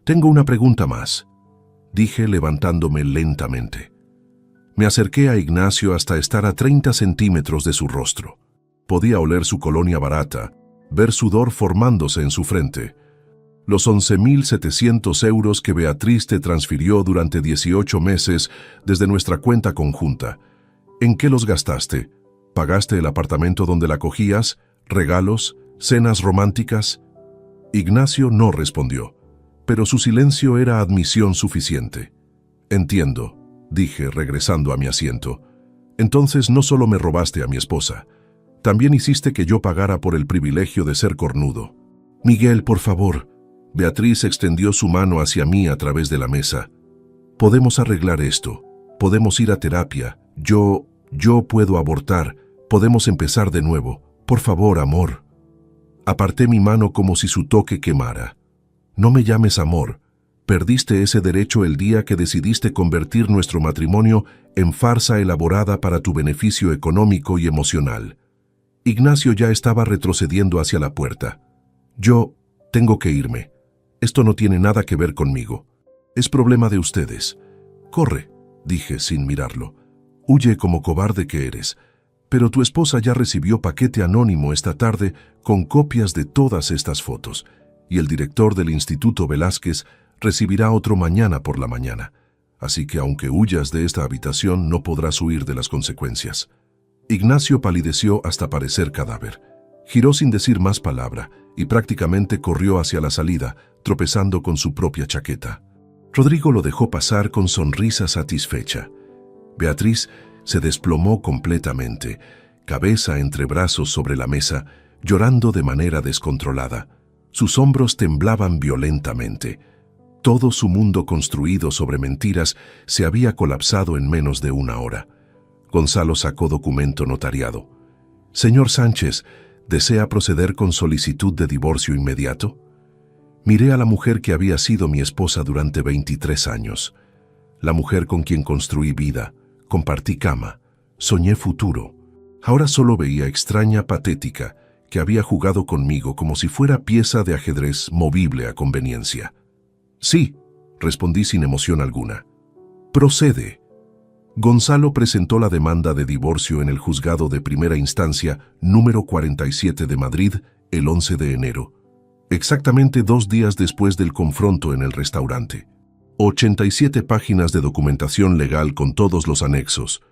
Tengo una pregunta más, dije levantándome lentamente. Me acerqué a Ignacio hasta estar a 30 centímetros de su rostro. Podía oler su colonia barata, ver sudor formándose en su frente. Los 11.700 euros que Beatriz te transfirió durante 18 meses desde nuestra cuenta conjunta. ¿En qué los gastaste? ¿Pagaste el apartamento donde la acogías? ¿Regalos? ¿Cenas románticas? Ignacio no respondió, pero su silencio era admisión suficiente. Entiendo, dije regresando a mi asiento. Entonces no solo me robaste a mi esposa, también hiciste que yo pagara por el privilegio de ser cornudo. Miguel, por favor. Beatriz extendió su mano hacia mí a través de la mesa. Podemos arreglar esto. Podemos ir a terapia. Yo puedo abortar. Podemos empezar de nuevo. Por favor, amor. Aparté mi mano como si su toque quemara. No me llames amor. Perdiste ese derecho el día que decidiste convertir nuestro matrimonio en farsa elaborada para tu beneficio económico y emocional. Ignacio ya estaba retrocediendo hacia la puerta. Yo tengo que irme. Esto no tiene nada que ver conmigo. Es problema de ustedes. Corre, dije sin mirarlo. Huye como cobarde que eres. Pero tu esposa ya recibió paquete anónimo esta tarde con copias de todas estas fotos, y el director del Instituto Velázquez recibirá otro mañana por la mañana. Así que aunque huyas de esta habitación, no podrás huir de las consecuencias. Ignacio palideció hasta parecer cadáver. Giró sin decir más palabra y prácticamente corrió hacia la salida, tropezando con su propia chaqueta. Rodrigo lo dejó pasar con sonrisa satisfecha. Beatriz se desplomó completamente, cabeza entre brazos sobre la mesa, llorando de manera descontrolada. Sus hombros temblaban violentamente. Todo su mundo construido sobre mentiras se había colapsado en menos de 1 hora. Gonzalo sacó documento notariado. Señor Sánchez, ¿desea proceder con solicitud de divorcio inmediato? Miré a la mujer que había sido mi esposa durante 23 años. la mujer con quien construí vida, compartí cama, soñé futuro. Ahora solo veía extraña patética que había jugado conmigo como si fuera pieza de ajedrez movible a conveniencia. Sí, respondí sin emoción alguna. Procede. Gonzalo presentó la demanda de divorcio en el juzgado de primera instancia número 47 de Madrid el 11 de enero, exactamente 2 días después del confronto en el restaurante. 87 páginas de documentación legal con todos los anexos,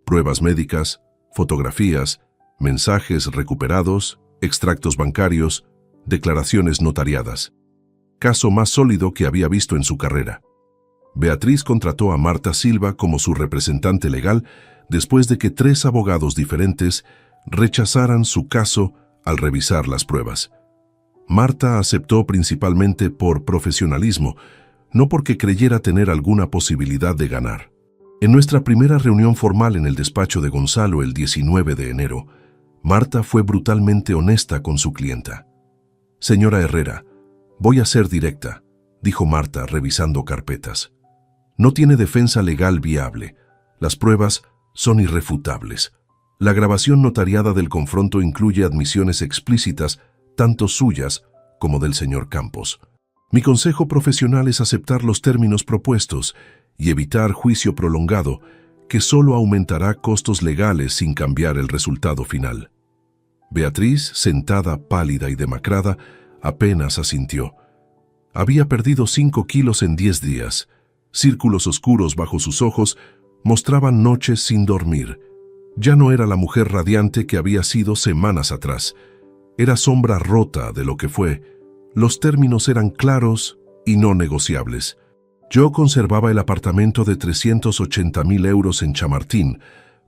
pruebas médicas, fotografías, mensajes recuperados, extractos bancarios, declaraciones notariadas. Caso más sólido que había visto en su carrera. Beatriz contrató a Marta Silva como su representante legal después de que 3 abogados diferentes rechazaran su caso al revisar las pruebas. Marta aceptó principalmente por profesionalismo, no porque creyera tener alguna posibilidad de ganar. En nuestra primera reunión formal en el despacho de Gonzalo el 19 de enero, Marta fue brutalmente honesta con su clienta. «Señora Herrera, voy a ser directa», dijo Marta revisando carpetas. «No tiene defensa legal viable. Las pruebas son irrefutables. La grabación notariada del confronto incluye admisiones explícitas, tanto suyas como del señor Campos. Mi consejo profesional es aceptar los términos propuestos y evitar juicio prolongado, que solo aumentará costos legales sin cambiar el resultado final». Beatriz, sentada, pálida y demacrada, apenas asintió. Había perdido 5 kilos en 10 días. Círculos oscuros bajo sus ojos mostraban noches sin dormir. Ya no era la mujer radiante que había sido semanas atrás. Era sombra rota de lo que fue. Los términos eran claros y no negociables. Yo conservaba el apartamento de 380.000 euros en Chamartín,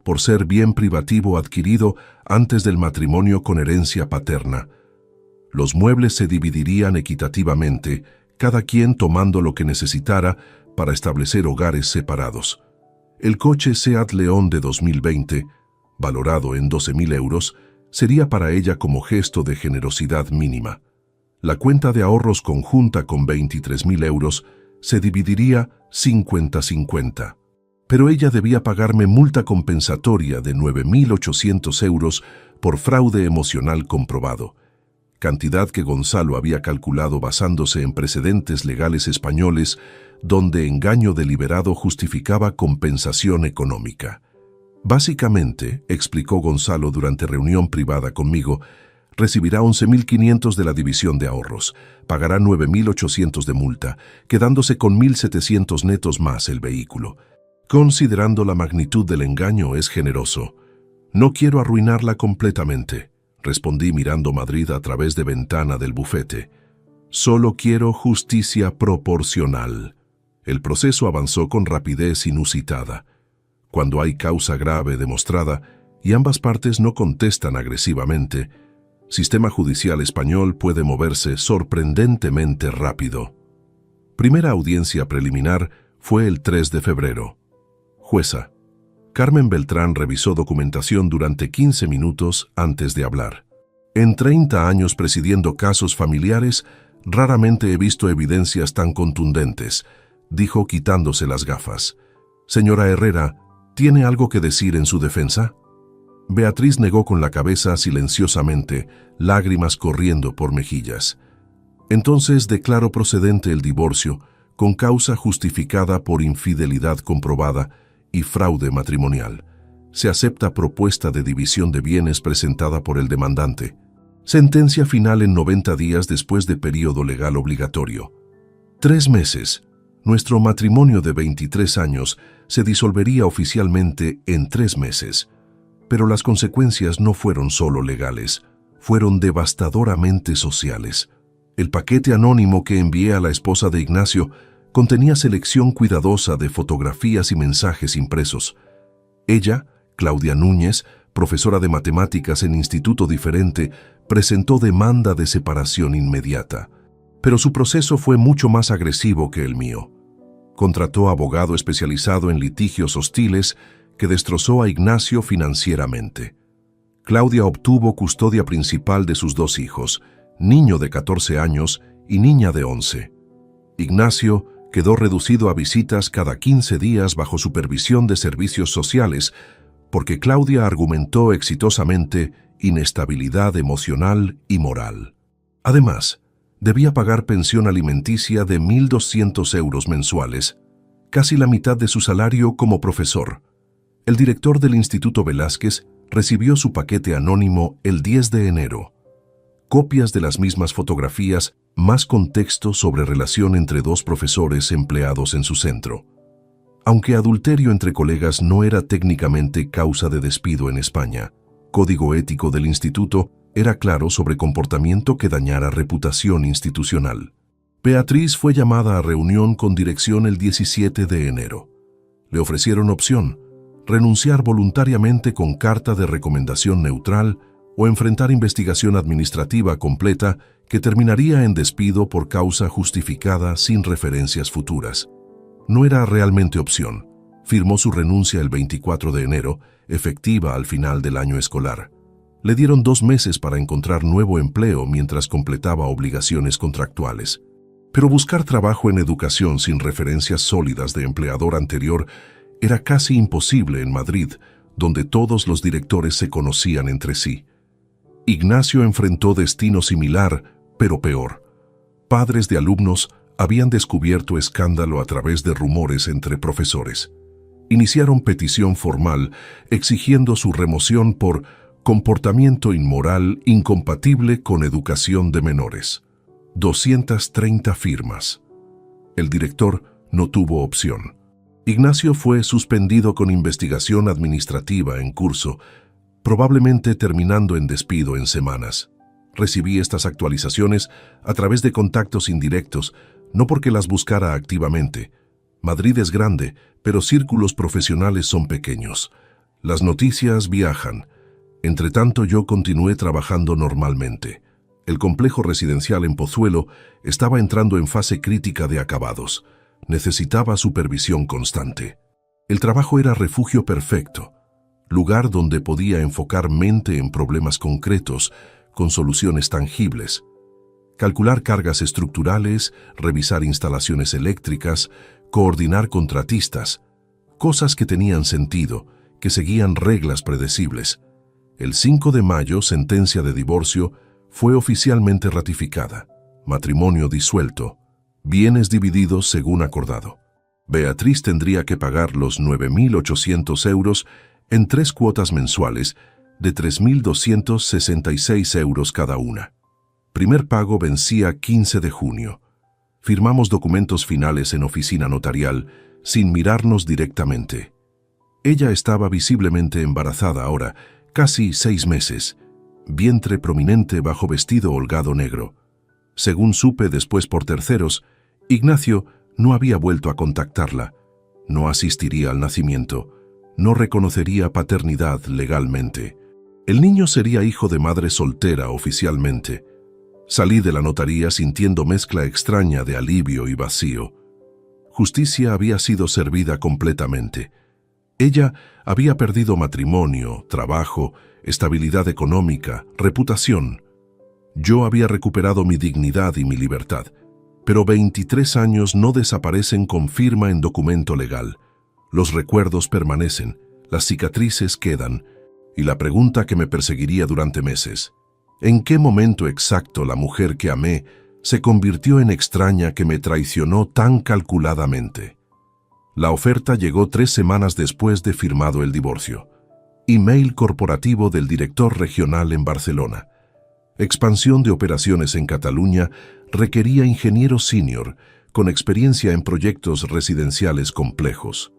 por ser bien privativo adquirido antes del matrimonio con herencia paterna. Los muebles se dividirían equitativamente, cada quien tomando lo que necesitara para establecer hogares separados. El coche Seat León de 2020, valorado en 12.000 euros, sería para ella como gesto de generosidad mínima. La cuenta de ahorros conjunta con 23.000 euros se dividiría 50-50. Pero ella debía pagarme multa compensatoria de 9.800 euros por fraude emocional comprobado, cantidad que Gonzalo había calculado basándose en precedentes legales españoles donde engaño deliberado justificaba compensación económica. Básicamente, explicó Gonzalo durante reunión privada conmigo, recibirá 11.500 de la división de ahorros, pagará 9.800 de multa, quedándose con 1.700 netos más el vehículo. Considerando la magnitud del engaño, es generoso. No quiero arruinarla completamente, respondí mirando Madrid a través de ventana del bufete. Solo quiero justicia proporcional. El proceso avanzó con rapidez inusitada. Cuando hay causa grave demostrada y ambas partes no contestan agresivamente, sistema judicial español puede moverse sorprendentemente rápido. Primera audiencia preliminar fue el 3 de febrero. Jueza. Carmen Beltrán revisó documentación durante 15 minutos antes de hablar. En 30 años presidiendo casos familiares, raramente he visto evidencias tan contundentes, dijo quitándose las gafas. Señora Herrera, ¿tiene algo que decir en su defensa? Beatriz negó con la cabeza silenciosamente, lágrimas corriendo por mejillas. Entonces declaro procedente el divorcio, con causa justificada por infidelidad comprobada y fraude matrimonial. Se acepta propuesta de división de bienes presentada por el demandante. Sentencia final en 90 días después de período legal obligatorio. 3 meses. Nuestro matrimonio de 23 años se disolvería oficialmente en 3 meses. Pero las consecuencias no fueron solo legales, fueron devastadoramente sociales. El paquete anónimo que envié a la esposa de Ignacio contenía selección cuidadosa de fotografías y mensajes impresos. Ella, Claudia Núñez, profesora de matemáticas en instituto diferente, presentó demanda de separación inmediata. Pero su proceso fue mucho más agresivo que el mío. Contrató abogado especializado en litigios hostiles que destrozó a Ignacio financieramente. Claudia obtuvo custodia principal de sus 2 hijos, niño de 14 años y niña de 11. Ignacio Quedó reducido a visitas cada 15 días bajo supervisión de servicios sociales, porque Claudia argumentó exitosamente inestabilidad emocional y moral. Además, debía pagar pensión alimenticia de 1.200 euros mensuales, casi la mitad de su salario como profesor. El director del Instituto Velázquez recibió su paquete anónimo el 10 de enero. Copias de las mismas fotografías, más contexto sobre relación entre dos profesores empleados en su centro. Aunque adulterio entre colegas no era técnicamente causa de despido en España, código ético del instituto era claro sobre comportamiento que dañara reputación institucional. Beatriz fue llamada a reunión con dirección el 17 de enero. Le ofrecieron opción: renunciar voluntariamente con carta de recomendación neutral o enfrentar investigación administrativa completa que terminaría en despido por causa justificada sin referencias futuras. No era realmente opción. Firmó su renuncia el 24 de enero, efectiva al final del año escolar. Le dieron 2 meses para encontrar nuevo empleo mientras completaba obligaciones contractuales. Pero buscar trabajo en educación sin referencias sólidas de empleador anterior era casi imposible en Madrid, donde todos los directores se conocían entre sí. Ignacio enfrentó destino similar, pero peor. Padres de alumnos habían descubierto escándalo a través de rumores entre profesores. Iniciaron petición formal exigiendo su remoción por comportamiento inmoral incompatible con educación de menores. 230 firmas. El director no tuvo opción. Ignacio fue suspendido con investigación administrativa en curso, probablemente terminando en despido en semanas. Recibí estas actualizaciones a través de contactos indirectos, no porque las buscara activamente. Madrid es grande, pero círculos profesionales son pequeños. Las noticias viajan. Entretanto, yo continué trabajando normalmente. El complejo residencial en Pozuelo estaba entrando en fase crítica de acabados. Necesitaba supervisión constante. El trabajo era refugio perfecto, lugar donde podía enfocar mente en problemas concretos, con soluciones tangibles. Calcular cargas estructurales, revisar instalaciones eléctricas, coordinar contratistas, cosas que tenían sentido, que seguían reglas predecibles. El 5 de mayo, sentencia de divorcio fue oficialmente ratificada. Matrimonio disuelto, bienes divididos según acordado. Beatriz tendría que pagar los 9.800 euros en 3 cuotas mensuales de 3.266 euros cada una. Primer pago vencía 15 de junio. Firmamos documentos finales en oficina notarial sin mirarnos directamente. Ella estaba visiblemente embarazada ahora, casi 6 meses, vientre prominente bajo vestido holgado negro. Según supe después por terceros, Ignacio no había vuelto a contactarla, no asistiría al nacimiento, no reconocería paternidad legalmente. El niño sería hijo de madre soltera oficialmente. Salí de la notaría sintiendo mezcla extraña de alivio y vacío. Justicia había sido servida completamente. Ella había perdido matrimonio, trabajo, estabilidad económica, reputación. Yo había recuperado mi dignidad y mi libertad, pero 23 años no desaparecen con firma en documento legal. Los recuerdos permanecen, las cicatrices quedan, y la pregunta que me perseguiría durante meses: ¿en qué momento exacto la mujer que amé se convirtió en extraña que me traicionó tan calculadamente? La oferta llegó 3 semanas después de firmado el divorcio. Email corporativo del director regional en Barcelona. Expansión de operaciones en Cataluña requería ingeniero senior con experiencia en proyectos residenciales complejos.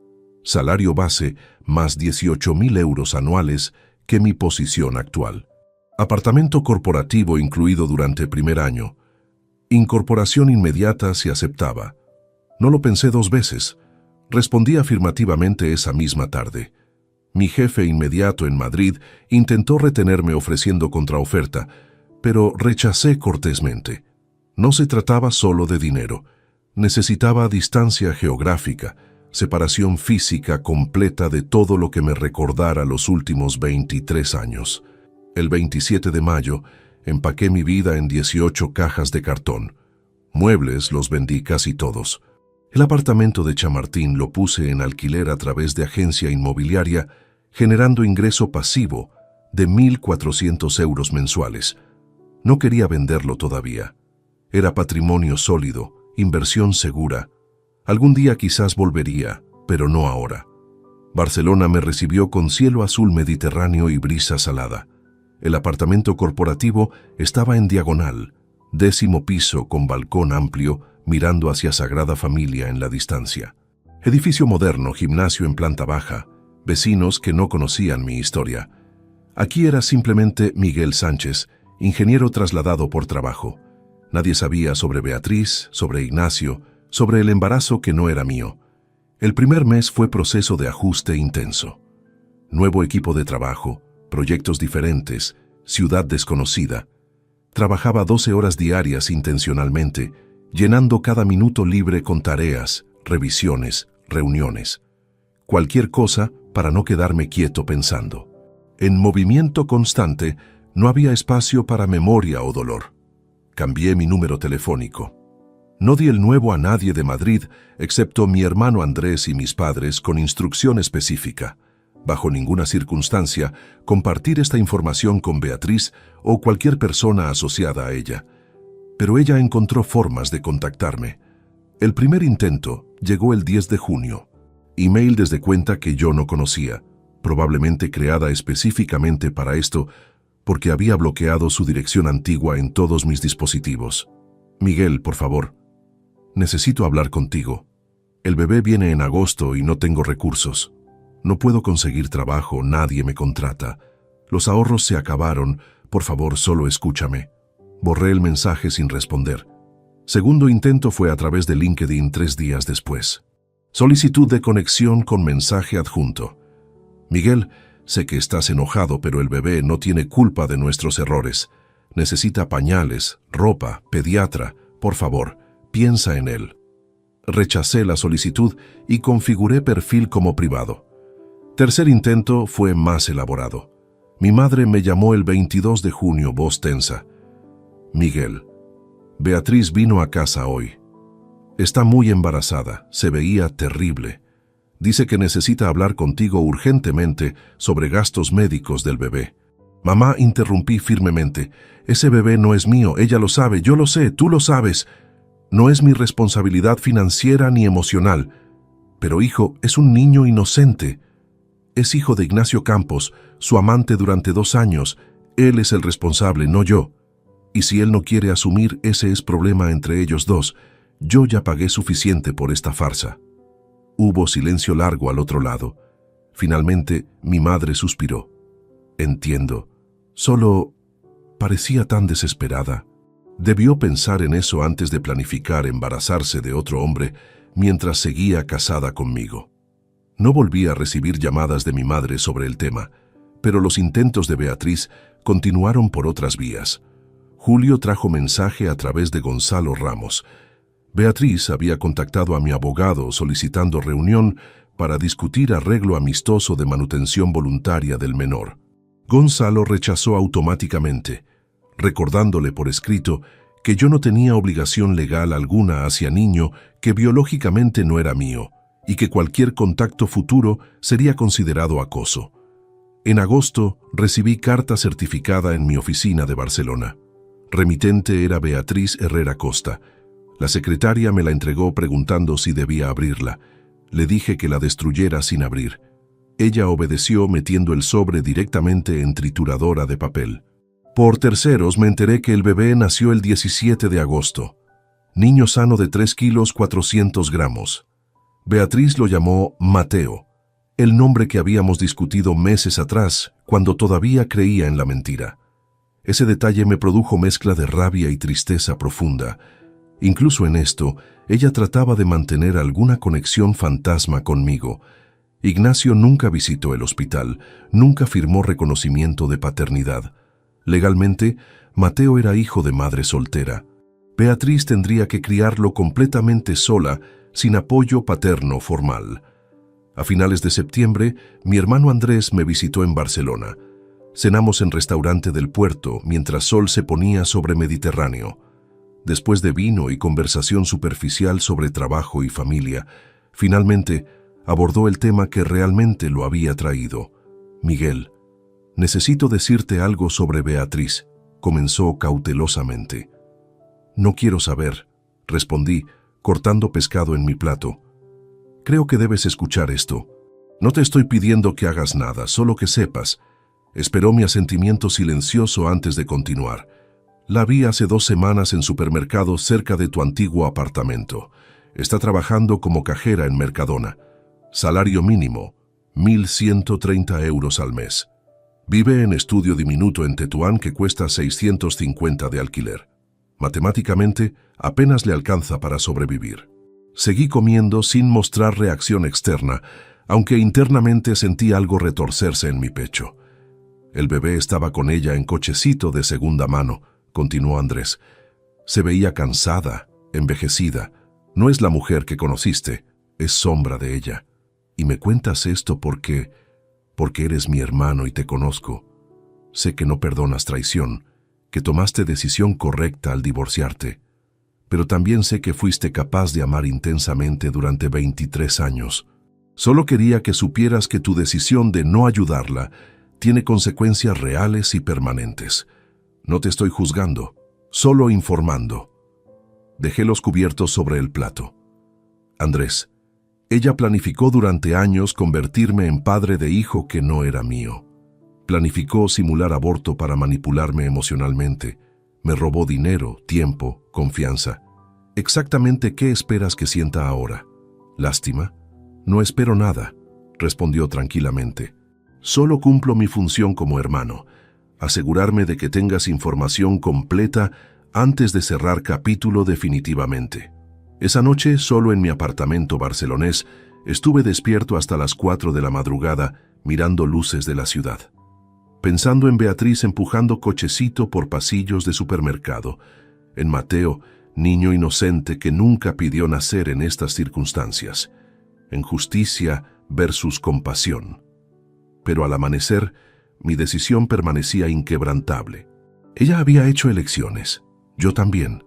Salario base más 18.000 euros anuales que mi posición actual. Apartamento corporativo incluido durante primer año. Incorporación inmediata si aceptaba. No lo pensé 2 veces. Respondí afirmativamente esa misma tarde. Mi jefe inmediato en Madrid intentó retenerme ofreciendo contraoferta, pero rechacé cortésmente. No se trataba solo de dinero. Necesitaba distancia geográfica, separación física completa de todo lo que me recordara los últimos 23 años. El 27 de mayo empaqué mi vida en 18 cajas de cartón. Muebles los vendí casi todos. El apartamento de Chamartín lo puse en alquiler a través de agencia inmobiliaria, generando ingreso pasivo de 1.400 euros mensuales. No quería venderlo todavía. Era patrimonio sólido, inversión segura. Algún día quizás volvería, pero no ahora. Barcelona me recibió con cielo azul mediterráneo y brisa salada. El apartamento corporativo estaba en diagonal, 10º piso con balcón amplio, mirando hacia Sagrada Familia en la distancia. Edificio moderno, gimnasio en planta baja, vecinos que no conocían mi historia. Aquí era simplemente Miguel Sánchez, ingeniero trasladado por trabajo. Nadie sabía sobre Beatriz, sobre Ignacio, sobre el embarazo que no era mío. El primer mes fue proceso de ajuste intenso. Nuevo equipo de trabajo, proyectos diferentes, ciudad desconocida. Trabajaba 12 horas diarias intencionalmente, llenando cada minuto libre con tareas, revisiones, reuniones. Cualquier cosa para no quedarme quieto pensando. En movimiento constante, no había espacio para memoria o dolor. Cambié mi número telefónico. No di el nuevo a nadie de Madrid, excepto mi hermano Andrés y mis padres, con instrucción específica. Bajo ninguna circunstancia, compartir esta información con Beatriz o cualquier persona asociada a ella. Pero ella encontró formas de contactarme. El primer intento llegó el 10 de junio. Email desde cuenta que yo no conocía, probablemente creada específicamente para esto, porque había bloqueado su dirección antigua en todos mis dispositivos. Miguel, por favor. Necesito hablar contigo. El bebé viene en agosto y no tengo recursos. No puedo conseguir trabajo, nadie me contrata. Los ahorros se acabaron, por favor, solo escúchame. Borré el mensaje sin responder. Segundo intento fue a través de LinkedIn 3 días después. Solicitud de conexión con mensaje adjunto. Miguel, sé que estás enojado, pero el bebé no tiene culpa de nuestros errores. Necesita pañales, ropa, pediatra. Por favor, piensa en él. Rechacé la solicitud y configuré perfil como privado. Tercer intento fue más elaborado. Mi madre me llamó el 22 de junio, voz tensa. Miguel, Beatriz vino a casa hoy. Está muy embarazada, se veía terrible. Dice que necesita hablar contigo urgentemente sobre gastos médicos del bebé. Mamá, interrumpí firmemente. Ese bebé no es mío, ella lo sabe, yo lo sé, tú lo sabes. No es mi responsabilidad financiera ni emocional. Pero hijo, es un niño inocente. Es hijo de Ignacio Campos, su amante durante 2 años. Él es el responsable, no yo. Y si él no quiere asumir, ese es problema entre ellos dos. Yo ya pagué suficiente por esta farsa. Hubo silencio largo al otro lado. Finalmente, mi madre suspiró. Entiendo. Solo parecía tan desesperada. Debió pensar en eso antes de planificar embarazarse de otro hombre mientras seguía casada conmigo. No volví a recibir llamadas de mi madre sobre el tema, pero los intentos de Beatriz continuaron por otras vías. Julio trajo mensaje a través de Gonzalo Ramos. Beatriz había contactado a mi abogado solicitando reunión para discutir arreglo amistoso de manutención voluntaria del menor. Gonzalo rechazó automáticamente, recordándole por escrito que yo no tenía obligación legal alguna hacia niño que biológicamente no era mío y que cualquier contacto futuro sería considerado acoso. En agosto recibí carta certificada en mi oficina de Barcelona. Remitente era Beatriz Herrera Costa. La secretaria me la entregó preguntando si debía abrirla. Le dije que la destruyera sin abrir. Ella obedeció metiendo el sobre directamente en trituradora de papel. Por terceros me enteré que el bebé nació el 17 de agosto. Niño sano de 3 kilos 400 gramos. Beatriz lo llamó Mateo, el nombre que habíamos discutido meses atrás, cuando todavía creía en la mentira. Ese detalle me produjo mezcla de rabia y tristeza profunda. Incluso en esto, ella trataba de mantener alguna conexión fantasma conmigo. Ignacio nunca visitó el hospital, nunca firmó reconocimiento de paternidad. Legalmente, Mateo era hijo de madre soltera. Beatriz tendría que criarlo completamente sola, sin apoyo paterno formal. A finales de septiembre, mi hermano Andrés me visitó en Barcelona. Cenamos en restaurante del puerto mientras sol se ponía sobre Mediterráneo. Después de vino y conversación superficial sobre trabajo y familia, finalmente abordó el tema que realmente lo había traído. «Miguel, necesito decirte algo sobre Beatriz», comenzó cautelosamente. «No quiero saber», respondí, cortando pescado en mi plato. «Creo que debes escuchar esto. No te estoy pidiendo que hagas nada, solo que sepas». Esperó mi asentimiento silencioso antes de continuar. «La vi hace 2 semanas en supermercado cerca de tu antiguo apartamento. Está trabajando como cajera en Mercadona. Salario mínimo, 1.130 euros al mes. Vive en estudio diminuto en Tetuán que cuesta 650 de alquiler. Matemáticamente, apenas le alcanza para sobrevivir». Seguí comiendo sin mostrar reacción externa, aunque internamente sentí algo retorcerse en mi pecho. «El bebé estaba con ella en cochecito de segunda mano», continuó Andrés. «Se veía cansada, envejecida. No es la mujer que conociste, es sombra de ella. Y me cuentas esto porque eres mi hermano y te conozco. Sé que no perdonas traición, que tomaste decisión correcta al divorciarte. Pero también sé que fuiste capaz de amar intensamente durante 23 años. Solo quería que supieras que tu decisión de no ayudarla tiene consecuencias reales y permanentes. No te estoy juzgando, solo informando». Dejé los cubiertos sobre el plato. «Andrés, ella planificó durante años convertirme en padre de hijo que no era mío. Planificó simular aborto para manipularme emocionalmente. Me robó dinero, tiempo, confianza. ¿Exactamente qué esperas que sienta ahora? ¿Lástima? No espero nada», respondió tranquilamente. «Solo cumplo mi función como hermano, asegurarme de que tengas información completa antes de cerrar capítulo definitivamente. Esa noche, solo en mi apartamento barcelonés, estuve despierto hasta las 4 de la madrugada mirando luces de la ciudad. Pensando en Beatriz empujando cochecito por pasillos de supermercado, en Mateo, niño inocente que nunca pidió nacer en estas circunstancias, en justicia versus compasión. Pero al amanecer, mi decisión permanecía inquebrantable. Ella había hecho elecciones, yo también,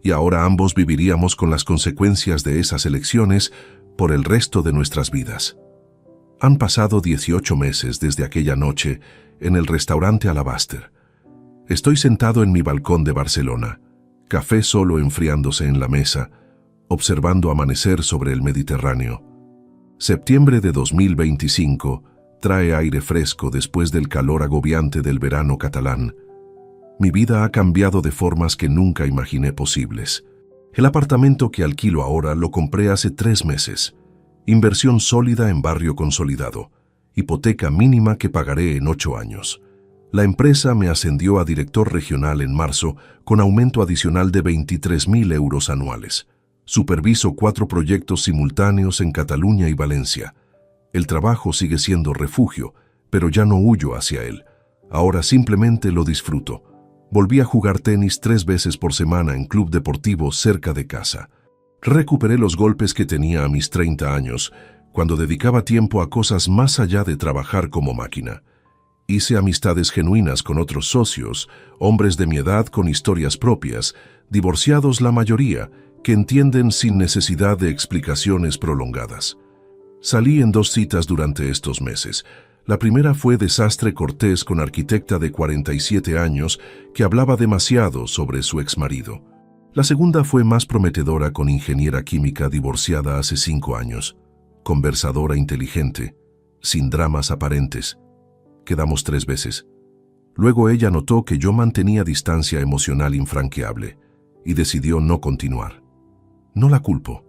y ahora ambos viviríamos con las consecuencias de esas elecciones por el resto de nuestras vidas. Han pasado 18 meses desde aquella noche en el restaurante Alabaster. Estoy sentado en mi balcón de Barcelona, café solo enfriándose en la mesa, observando amanecer sobre el Mediterráneo. Septiembre de 2025 trae aire fresco después del calor agobiante del verano catalán. Mi vida ha cambiado de formas que nunca imaginé posibles. El apartamento que alquilo ahora lo compré hace 3 meses. Inversión sólida en barrio consolidado. Hipoteca mínima que pagaré en 8 años. La empresa me ascendió a director regional en marzo con aumento adicional de 23.000 euros anuales. Superviso 4 proyectos simultáneos en Cataluña y Valencia. El trabajo sigue siendo refugio, pero ya no huyo hacia él. Ahora simplemente lo disfruto. Volví a jugar tenis 3 veces por semana en club deportivo cerca de casa. Recuperé los golpes que tenía a mis 30 años, cuando dedicaba tiempo a cosas más allá de trabajar como máquina. Hice amistades genuinas con otros socios, hombres de mi edad con historias propias, divorciados la mayoría, que entienden sin necesidad de explicaciones prolongadas. Salí en 2 citas durante estos meses. La primera fue Desastre Cortés con arquitecta de 47 años que hablaba demasiado sobre su exmarido. La segunda fue más prometedora con ingeniera química divorciada hace 5 años. Conversadora inteligente, sin dramas aparentes. Quedamos 3 veces. Luego ella notó que yo mantenía distancia emocional infranqueable y decidió no continuar. No la culpo.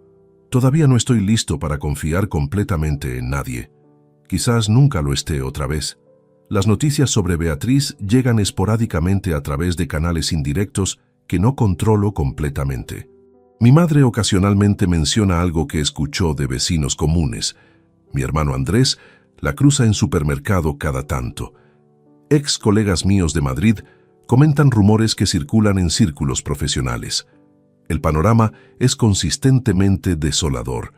Todavía no estoy listo para confiar completamente en nadie. Quizás nunca lo esté otra vez. Las noticias sobre Beatriz llegan esporádicamente a través de canales indirectos que no controlo completamente. Mi madre ocasionalmente menciona algo que escuchó de vecinos comunes. Mi hermano Andrés la cruza en supermercado cada tanto. Ex colegas míos de Madrid comentan rumores que circulan en círculos profesionales. El panorama es consistentemente desolador.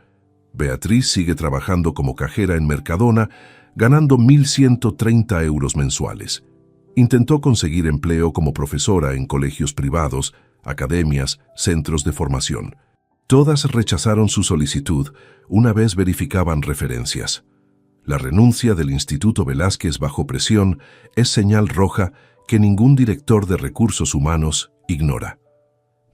Beatriz sigue trabajando como cajera en Mercadona, ganando 1.130 euros mensuales. Intentó conseguir empleo como profesora en colegios privados, academias, centros de formación. Todas rechazaron su solicitud una vez verificaban referencias. La renuncia del Instituto Velázquez bajo presión es señal roja que ningún director de recursos humanos ignora.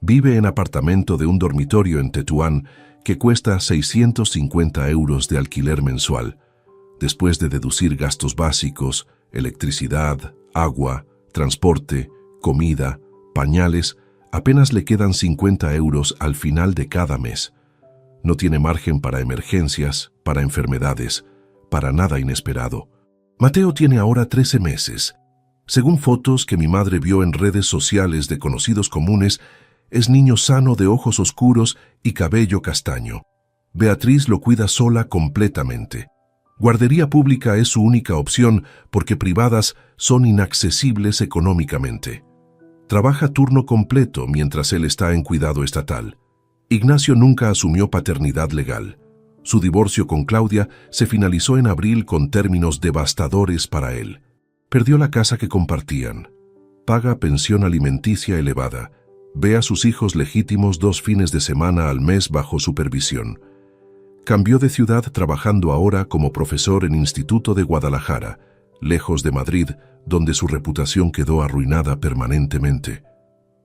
Vive en apartamento de un dormitorio en Tetuán que cuesta 650 euros de alquiler mensual, después de deducir gastos básicos, electricidad, agua, transporte, comida, pañales. Apenas le quedan 50 euros al final de cada mes. No tiene margen para emergencias, para enfermedades, para nada inesperado. Mateo tiene ahora 13 meses. Según fotos que mi madre vio en redes sociales de conocidos comunes, es niño sano de ojos oscuros y cabello castaño. Beatriz lo cuida sola completamente. Guardería pública es su única opción porque privadas son inaccesibles económicamente. Trabaja turno completo mientras él está en cuidado estatal. Ignacio nunca asumió paternidad legal. Su divorcio con Claudia se finalizó en abril con términos devastadores para él. Perdió la casa que compartían. Paga pensión alimenticia elevada. Ve a sus hijos legítimos 2 fines de semana al mes bajo supervisión. Cambió de ciudad trabajando ahora como profesor en Instituto de Guadalajara, lejos de Madrid, donde su reputación quedó arruinada permanentemente.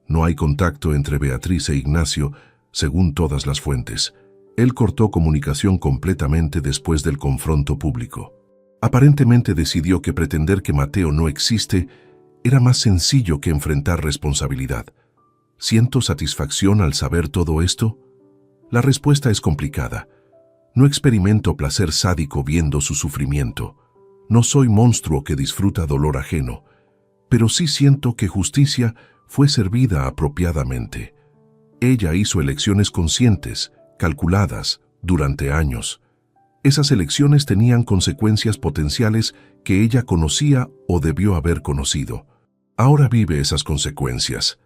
No hay contacto entre Beatriz e Ignacio, según todas las fuentes. Él cortó comunicación completamente después del confronto público. Aparentemente decidió que pretender que Mateo no existe era más sencillo que enfrentar responsabilidad. ¿Siento satisfacción al saber todo esto? La respuesta es complicada. No experimento placer sádico viendo su sufrimiento. No soy monstruo que disfruta dolor ajeno, pero sí siento que justicia fue servida apropiadamente. Ella hizo elecciones conscientes, calculadas, durante años. Esas elecciones tenían consecuencias potenciales que ella conocía o debió haber conocido. Ahora vive esas consecuencias.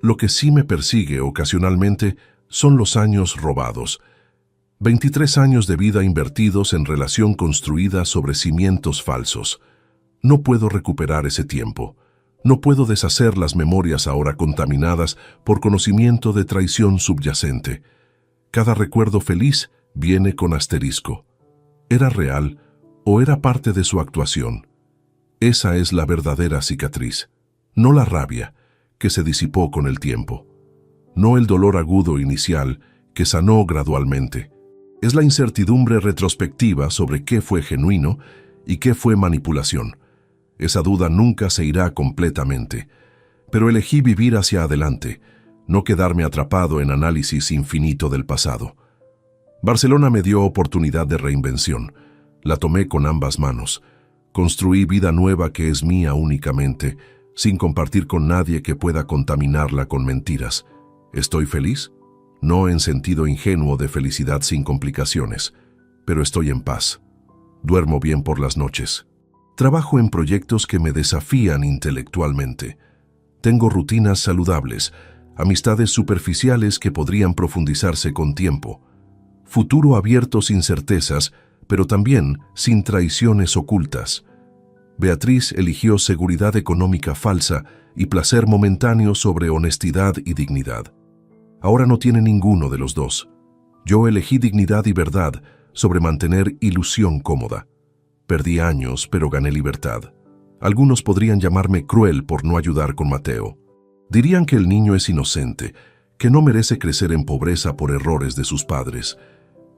Lo que sí me persigue ocasionalmente son los años robados. 23 años de vida invertidos en relación construida sobre cimientos falsos. No puedo recuperar ese tiempo. No puedo deshacer las memorias ahora contaminadas por conocimiento de traición subyacente. Cada recuerdo feliz viene con asterisco. ¿Era real o era parte de su actuación? Esa es la verdadera cicatriz, no la rabia, que se disipó con el tiempo. No el dolor agudo inicial, que sanó gradualmente. Es la incertidumbre retrospectiva sobre qué fue genuino y qué fue manipulación. Esa duda nunca se irá completamente, pero elegí vivir hacia adelante, no quedarme atrapado en análisis infinito del pasado. Barcelona me dio oportunidad de reinvención. La tomé con ambas manos. Construí vida nueva que es mía únicamente, sin compartir con nadie que pueda contaminarla con mentiras. ¿Estoy feliz? No en sentido ingenuo de felicidad sin complicaciones, pero estoy en paz. Duermo bien por las noches. Trabajo en proyectos que me desafían intelectualmente. Tengo rutinas saludables, amistades superficiales que podrían profundizarse con tiempo. Futuro abierto sin certezas, pero también sin traiciones ocultas. Beatriz eligió seguridad económica falsa y placer momentáneo sobre honestidad y dignidad. Ahora no tiene ninguno de los dos. Yo elegí dignidad y verdad sobre mantener ilusión cómoda. Perdí años, pero gané libertad. Algunos podrían llamarme cruel por no ayudar con Mateo. Dirían que el niño es inocente, que no merece crecer en pobreza por errores de sus padres.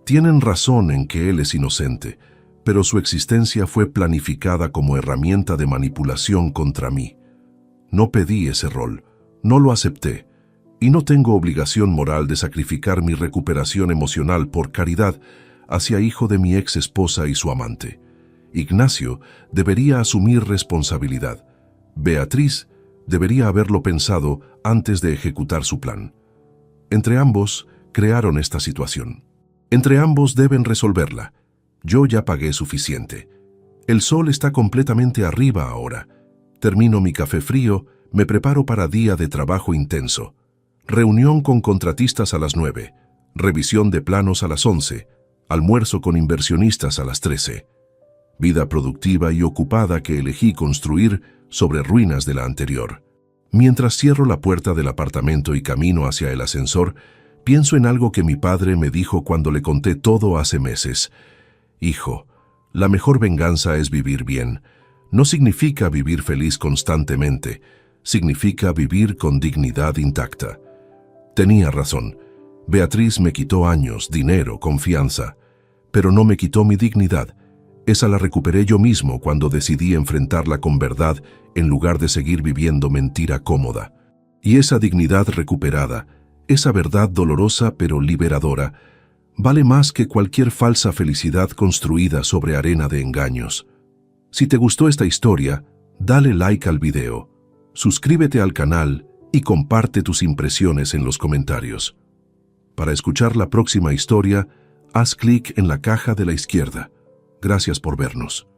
Tienen razón en que él es inocente, pero su existencia fue planificada como herramienta de manipulación contra mí. No pedí ese rol, no lo acepté, y no tengo obligación moral de sacrificar mi recuperación emocional por caridad hacia hijo de mi ex esposa y su amante. Ignacio debería asumir responsabilidad. Beatriz debería haberlo pensado antes de ejecutar su plan. Entre ambos crearon esta situación. Entre ambos deben resolverla. Yo ya pagué suficiente. El sol está completamente arriba ahora. Termino mi café frío, me preparo para día de trabajo intenso. Reunión con contratistas a las 9, revisión de planos a las 11, almuerzo con inversionistas a las 13. Vida productiva y ocupada que elegí construir sobre ruinas de la anterior. Mientras cierro la puerta del apartamento y camino hacia el ascensor, pienso en algo que mi padre me dijo cuando le conté todo hace meses. Hijo, la mejor venganza es vivir bien. No significa vivir feliz constantemente, significa vivir con dignidad intacta. Tenía razón. Beatriz me quitó años, dinero, confianza, pero no me quitó mi dignidad. Esa la recuperé yo mismo cuando decidí enfrentarla con verdad en lugar de seguir viviendo mentira cómoda. Y esa dignidad recuperada, esa verdad dolorosa pero liberadora, vale más que cualquier falsa felicidad construida sobre arena de engaños. Si te gustó esta historia, dale like al video, suscríbete al canal y comparte tus impresiones en los comentarios. Para escuchar la próxima historia, haz clic en la caja de la izquierda. Gracias por vernos.